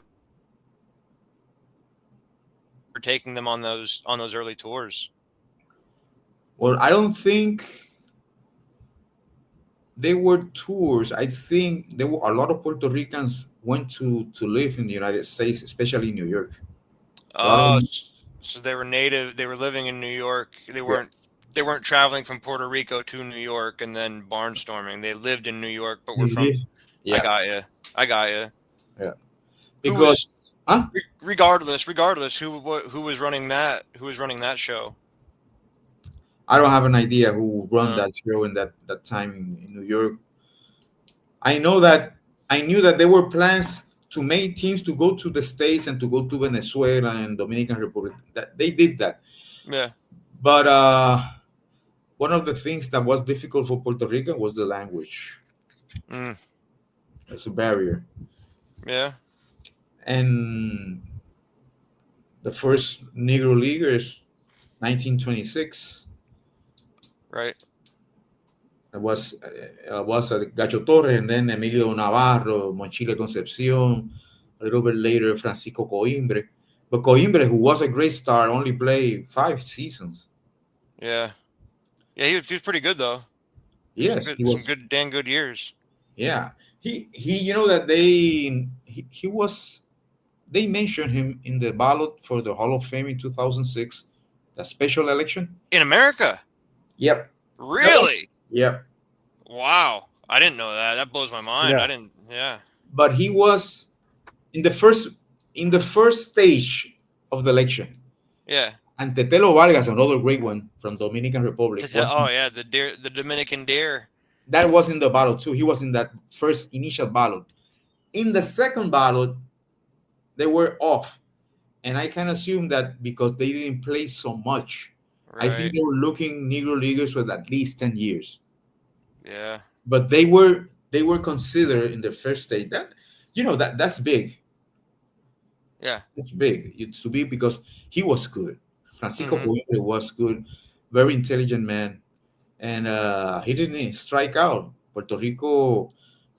taking them on those early tours? Well, I don't think they were tours. I think there were a lot of Puerto Ricans went to live in the United States, especially in New York. Oh, so they were native. They were living in New York. They weren't traveling from Puerto Rico to New York and then barnstorming. They lived in New York, but were from. Yeah. I got you. Yeah. Because Huh? Regardless, who was running that? Who was running that show? I don't have an idea who run Uh, that show in that time in New York. I know that I knew that there were plans to make teams to go to the States and to go to Venezuela and Dominican Republic. That they did that, yeah. but one of the things that was difficult for Puerto Rican was the language. Mm, It's a barrier, yeah. and the first Negro Leaguers, 1926. Right. Was Gacho Torres, and then Emilio Navarro, Monchile Concepcion, a little bit later Francisco Coimbre. But Coimbre, who was a great star, only played 5 seasons. Yeah. Yeah. He was pretty good though. Yes, he Some was. good, dang good years. Yeah, he. You know that he was. They mentioned him in the ballot for the Hall of Fame in 2006, the special election. In America. Yep. Really? Yep. Wow. I didn't know that. That blows my mind. Yeah. I didn't. Yeah. But he was in the first stage of the election. Yeah. And Tetelo Vargas, another great one from Dominican Republic, Oh yeah, the Dominican deer. that was in the ballot too. He was in that first initial ballot. In the second ballot, they were off, and I can assume that because they didn't play so much. I think Right. they were looking Negro Leaguers with at least 10 years. Yeah. But they were considered in the first stage. That's big. Yeah. It's big. It's to be because he was good. Francisco Mhm. Coimbre was good, very intelligent man, and he didn't strike out. Puerto Rico,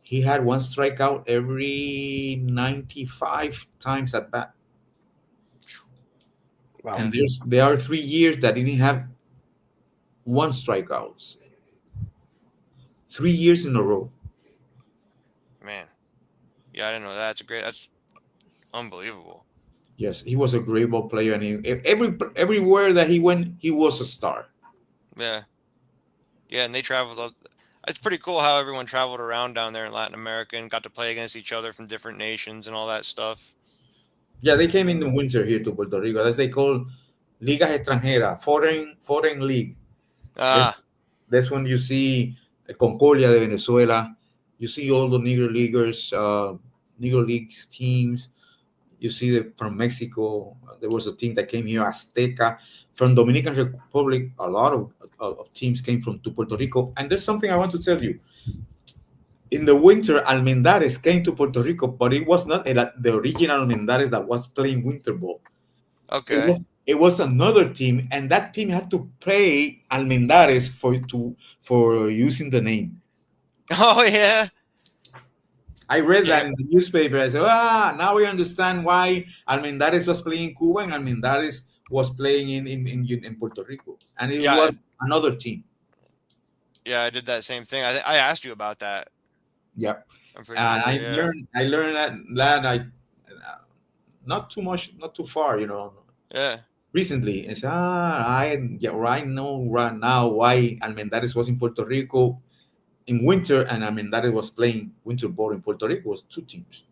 he had one strikeout every 95 times at bat, Wow. and there are 3 years that didn't have one strikeouts. 3 years in a row. Man. Yeah, I didn't know that. That's unbelievable. Yes, he was a great ball player, and everywhere that he went, he was a star. Yeah. Yeah, and they traveled. It's pretty cool how everyone traveled around down there in Latin America and got to play against each other from different nations and all that stuff. Yeah, they came in the winter here to Puerto Rico. That's they call ligas extranjeras, foreign league. Ah. That's when you see Concordia de Venezuela. You see all the Negro Leaguers, Negro Leagues teams. You see from Mexico. There was a team that came here, Azteca. From Dominican Republic, a lot of teams came to Puerto Rico. And there's something I want to tell you. In the winter, Almendares came to Puerto Rico, but it was not the original Almendares that was playing winter ball. Okay. It was another team, and that team had to pay Almendares for using the name. Oh yeah. I read that Yeah. in the newspaper. I said, now we understand why Almendares was playing in Cuba and Almendares was playing in Puerto Rico, and it Yeah. was another team. Yeah, I did that same thing. I asked you about that. Yeah, I'm pretty and sure. Yeah. I learned that I not too much, not too far, Yeah. recently. It's I know right now why Almendares was in Puerto Rico in winter, and Almendares was playing winter ball in Puerto Rico. It was two teams.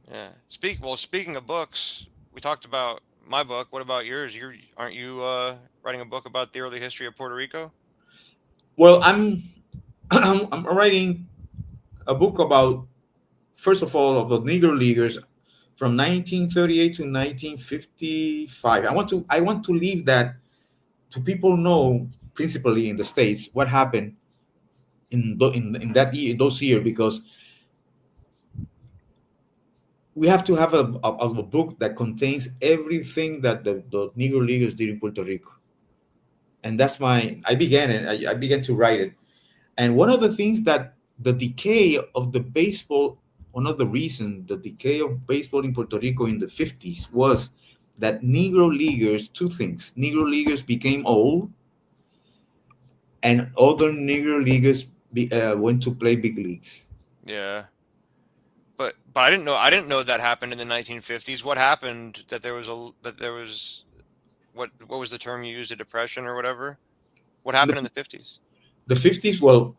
Yeah. Speaking of books, we talked about my book. What about yours? Aren't you writing a book about the early history of Puerto Rico? Well, I'm I'm writing a book about, first of all, of the Negro Leaguers from 1938 to 1955. I want to leave that to people know, principally in the States, what happened in that year, those years, because we have to have a book that contains everything that the Negro Leaguers did in Puerto Rico. And that's I began it. I began to write it. And one of the things that the decay of the baseball, one of the reasons the decay of baseball in Puerto Rico in the 50s was that Negro Leaguers, two things. Negro Leaguers became old, and other Negro Leaguers went to play big leagues. Yeah. But I didn't know that happened in the 1950s. What happened that there was what was the term you used, a depression or whatever? What happened in the 50s? The 50s, well,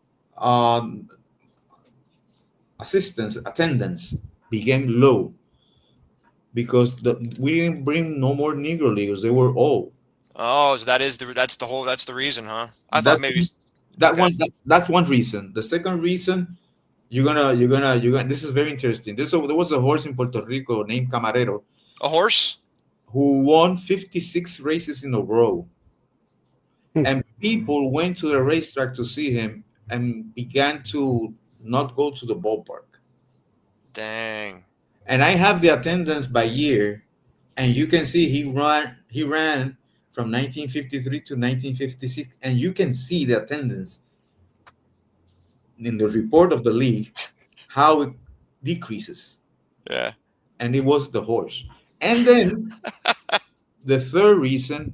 attendance became low. because we didn't bring no more Negro leaguers. They were old. Oh, so that's the reason, huh? I thought That's maybe. that Okay. one. That's one reason. The second reason, you're gonna. This is very interesting. There was a horse in Puerto Rico named Camarero A horse? who won 56 races in a row, Hmm. and people went to the racetrack to see him and began to not go to the ballpark. Dang. And I have the attendance by year, and you can see he ran from 1953 to 1956, and you can see the attendance in the report of the league how it decreases, Yeah. and it was the horse. And then the third reason,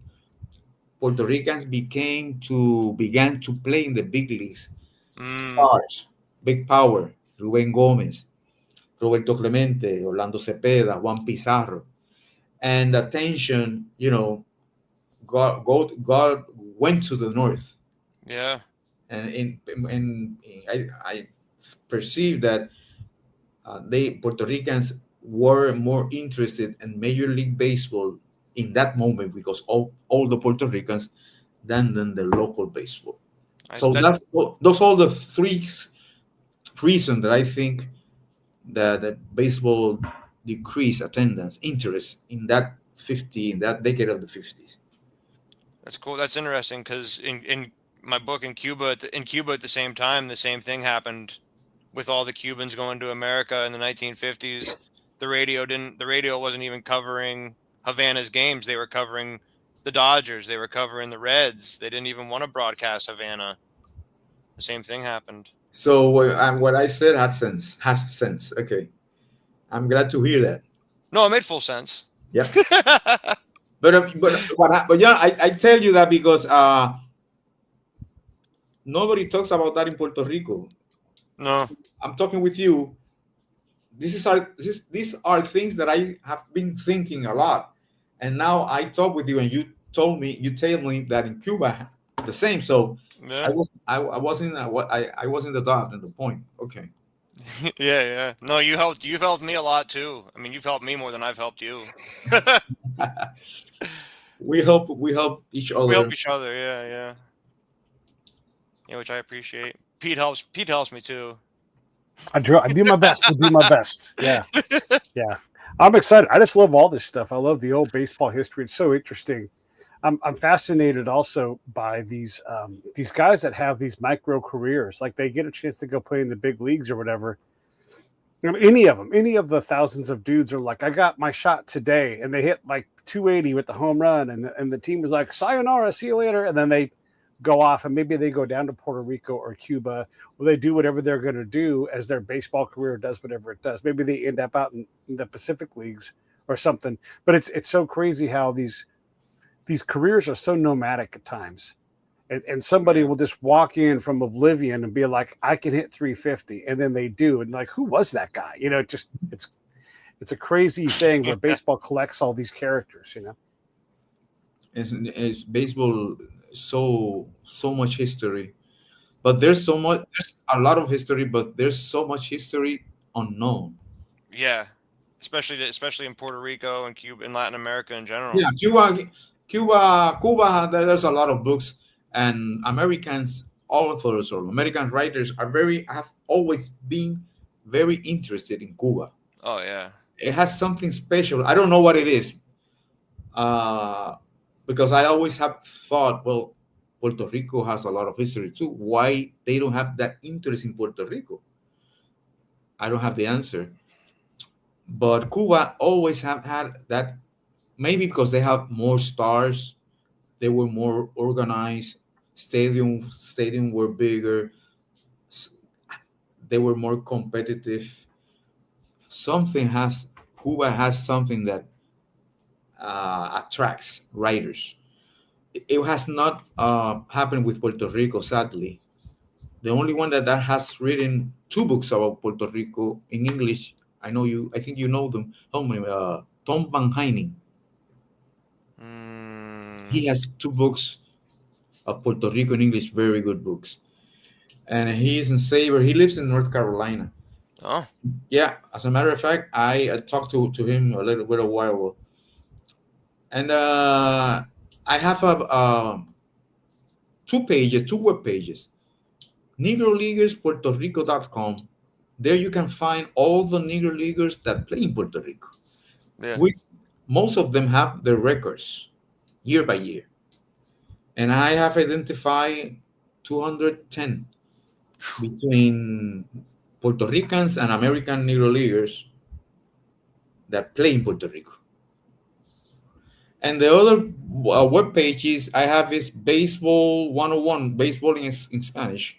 Puerto Ricans began to play in the big leagues. Mm, Stars, big power, Rubén Gómez, Roberto Clemente, Orlando Cepeda, Juan Pizarro, and attention, God went to the north, yeah. and I perceive that they Puerto Ricans were more interested in Major League Baseball in that moment because all the Puerto Ricans than the local baseball. So That those are the three reasons that I think that baseball decreased attendance interest in that decade of the 50s. that's cool. That's interesting because in my book in Cuba in Cuba at the same time the same thing happened with all the Cubans going to America in the 1950s. The radio wasn't even covering Havana's games. They were covering the Dodgers. They were covering the Reds. They didn't even want to broadcast Havana. The same thing happened. So what I said had sense. Has sense. Okay, I'm glad to hear that. No, it made full sense. Yep. But yeah, I tell you that because nobody talks about that in Puerto Rico. No. I'm talking with you. These are things that I have been thinking a lot, and now I talk with you, and you tell me that in Cuba the same. So Yeah. I wasn't I wasn't the dot and the point. Okay, Yeah, yeah. No, you've helped me a lot too. I mean, you've helped me more than I've helped you. we help each We other. help each other. Yeah, yeah. Yeah, which I appreciate. Pete helps me too. I do my best. I do my best. Yeah, yeah. I'm excited. I just love all this stuff. I love the old baseball history. It's so interesting. I'm fascinated also by these guys that have these micro careers. Like they get a chance to go play in the big leagues or whatever. You know, any of them, any of the thousands of dudes are like, I got my shot today, and they hit like 280 with the home run, and the team was like, sayonara, see you later, and then they go off, and maybe they go down to Puerto Rico or Cuba, where they do whatever they're going to do as their baseball career does whatever it does. Maybe they end up out in the Pacific leagues or something. But it's so crazy how these careers are so nomadic at times. And somebody Yeah. will just walk in from oblivion and be like, I can hit 350. And then they do. And like, who was that guy? You know, it's a crazy thing where baseball collects all these characters, you know? It's baseball so much history, but there's a lot of history, but there's so much history unknown. Yeah. Especially in Puerto Rico and Cuba and Latin America in general. Yeah, Cuba. There's a lot of books, and Americans, authors or American writers have always been very interested in Cuba. Oh yeah. It has something special. I don't know what it is, uh, because I always have thought, well, Puerto Rico has a lot of history too. Why they don't have that interest in Puerto Rico? I don't have the answer. But Cuba always have had that. Maybe because they have more stars, they were more organized. Stadium were bigger. s- They were more competitive. Cuba has something that attracts writers. It has not happened with Puerto Rico, sadly. The only one that has written two books about Puerto Rico in English. I know you. I think you know them. Tom Van Heining. Mm, He has two books of Puerto Rico in English, very good books. And he is in Saber. He lives in North Carolina. Oh, Yeah, as a matter of fact, I talked to him a little bit a while ago, and I have two web pages. NegroLeaguersPuertoRico.com. There you can find all the Negro Leaguers that play in Puerto Rico. yeah. Which most of them have their records year by year. And I have identified 210 between Puerto Ricans and American Negro Leaguers that play in Puerto Rico. And the other web pages I have is Baseball 101, baseball in Spanish,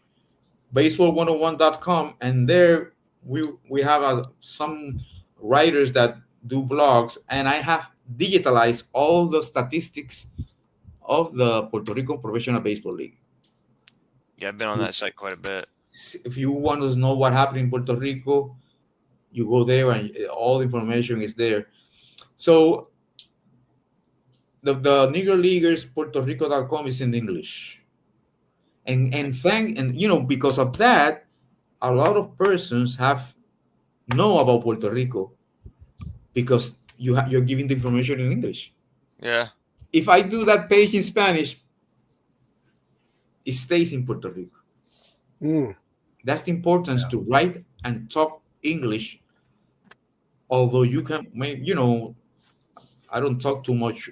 baseball101.com. And there we have some writers that do blogs, and I have digitalized all the statistics of the Puerto Rico Professional Baseball League. Yeah, I've been on that site quite a bit. If you want to know what happened in Puerto Rico, you go there and all the information is there. So the Negro Leaguers PuertoRico.com is in English. And because of that, a lot of persons have know about Puerto Rico because you're giving the information in English. Yeah. If I do that page in Spanish, it stays in Puerto Rico. That's the importance to write and talk English. Although you can, I don't talk too much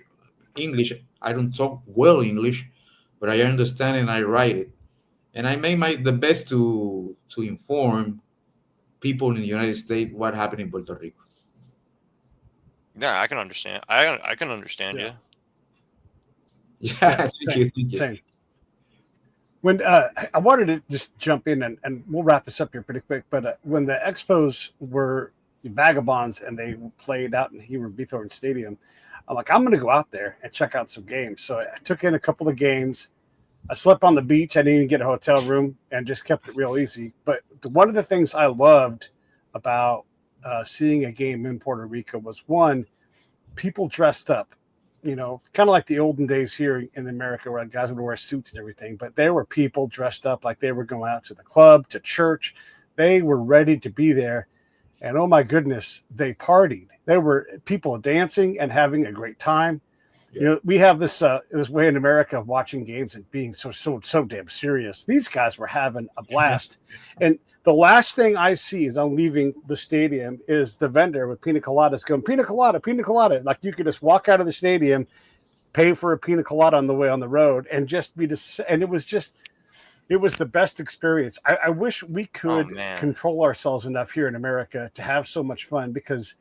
English. I don't talk well English, but I understand and I write it. And I make the best to inform people in the United States what happened in Puerto Rico. Yeah, I can understand. I can understand you. Yeah, thank you. Same. When I wanted to just jump in and we'll wrap this up here pretty quick, but when the Expos were Vagabonds and they played out in Hebron Bithorn Stadium, I'm like, I'm going to go out there and check out some games. So I took in a couple of games. I slept on the beach. I didn't even get a hotel room and just kept it real easy. But one of the things I loved about seeing a game in Puerto Rico was, one, people dressed up. Kind of like the olden days here in America where guys would wear suits and everything. But there were people dressed up like they were going out to the club, to church. They were ready to be there. And oh my goodness, they partied. There were people dancing and having a great time. Yeah. We have this way in America of watching games and being so damn serious. These guys were having a blast. And the last thing I see as I'm leaving the stadium is the vendor with pina coladas going, pina colada, pina colada. Like you could just walk out of the stadium, pay for a pina colada on the way on the road, and just and it was the best experience. I wish we could control ourselves enough here in America to have so much fun, because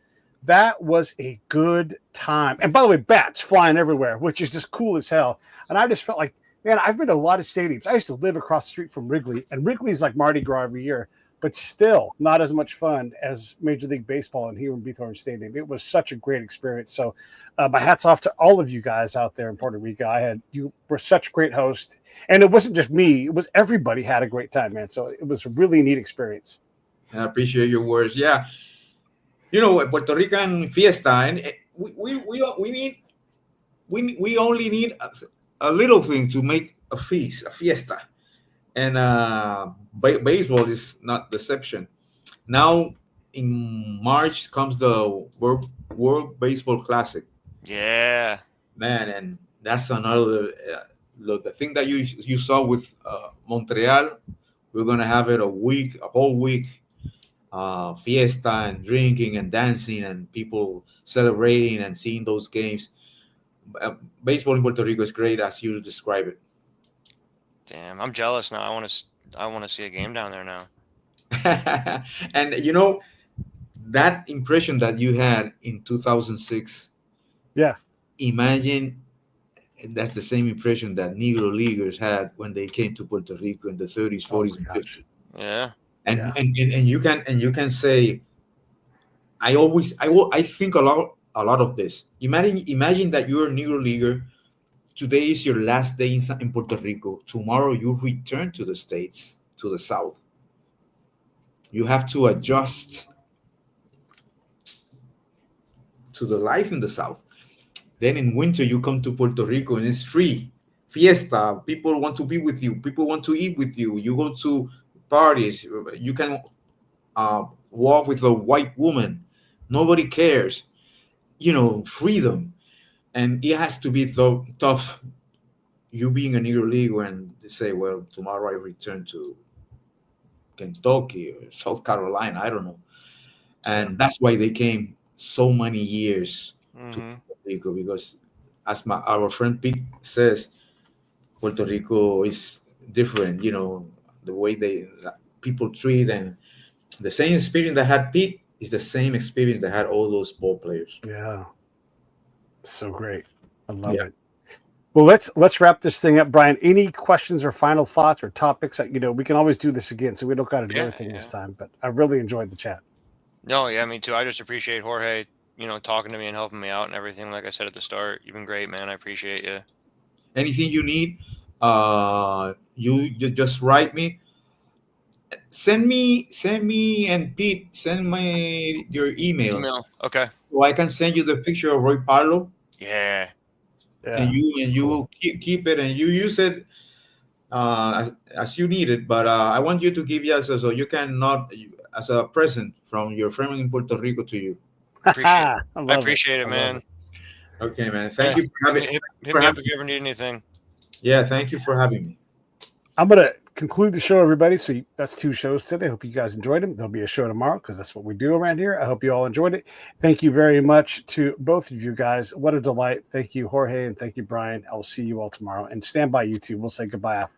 that was a good time. And by the way, bats flying everywhere, which is just cool as hell. And I just felt like, man, I've been to a lot of stadiums. I used to live across the street from Wrigley, and Wrigley's like Mardi Gras every year, but still not as much fun as Major League Baseball in Hebron Bithorn Stadium. It was such a great experience. So my hat's off to all of you guys out there in Puerto Rico. You were such a great host. And it wasn't just me. It was everybody had a great time, man. So it was a really neat experience. I appreciate your words. Yeah. Puerto Rican fiesta, and we only need a little thing to make a fiesta. And baseball is not the exception. Now in March comes the World Baseball Classic. Yeah, man, and that's another the thing that you saw with Montreal. We're gonna have it a whole week, fiesta and drinking and dancing and people celebrating and seeing those games. Baseball in Puerto Rico is great as you describe it. Damn, I'm jealous now. I want to see a game down there now. And that impression that you had in 2006. Yeah. Imagine that's the same impression that Negro Leaguers had when they came to Puerto Rico in the 30s, 40s, and 50s. Yeah. And you can say, I think a lot of this. Imagine that you're a Negro Leaguer. Today is your last day in Puerto Rico. Tomorrow you return to the States, to the South. You have to adjust to the life in the South. Then in winter you come to Puerto Rico and it's free. Fiesta. People want to be with you. People want to eat with you. You go to parties. You can walk with a white woman. Nobody cares. Freedom. And it has to be tough. You being a Negro League and they say, well, tomorrow I return to Kentucky or South Carolina. I don't know. And that's why they came so many years to Hmm. Puerto Rico, because as our friend Pete says, Puerto Rico is different. The way people treat, and the same experience that had Pete is the same experience that had all those ball players. Yeah. So great. I love Yeah. it. Well, let's wrap this thing up, Brian. Any questions or final thoughts or topics that we can always do this again, so we don't got to do Yeah, everything this yeah. time. But I really enjoyed the chat. No, yeah, me too. I just appreciate Jorge, talking to me and helping me out and everything. Like I said at the start, you've been great, man. I appreciate you. Anything you need, you just write me. Send me, and Pete, send me your email Email. Okay. so I can send you the picture of Roy Parlo, Yeah. and Yeah. you keep it and you use it as you need it. But I want you to give us so you can not as a present from your friend in Puerto Rico to you. Appreciate it. I I love appreciate it, I love man. Okay, man. Yeah. Thank you for having. Hit me up if you ever need anything. Yeah, thank you for having me. I'm going to conclude the show, everybody. So that's 2 shows today. Hope you guys enjoyed them. There'll be a show tomorrow because that's what we do around here. I hope you all enjoyed it. Thank you very much to both of you guys. What a delight. Thank you, Jorge, and thank you, Brian. I will see you all tomorrow. And stand by, YouTube. We'll say goodbye after.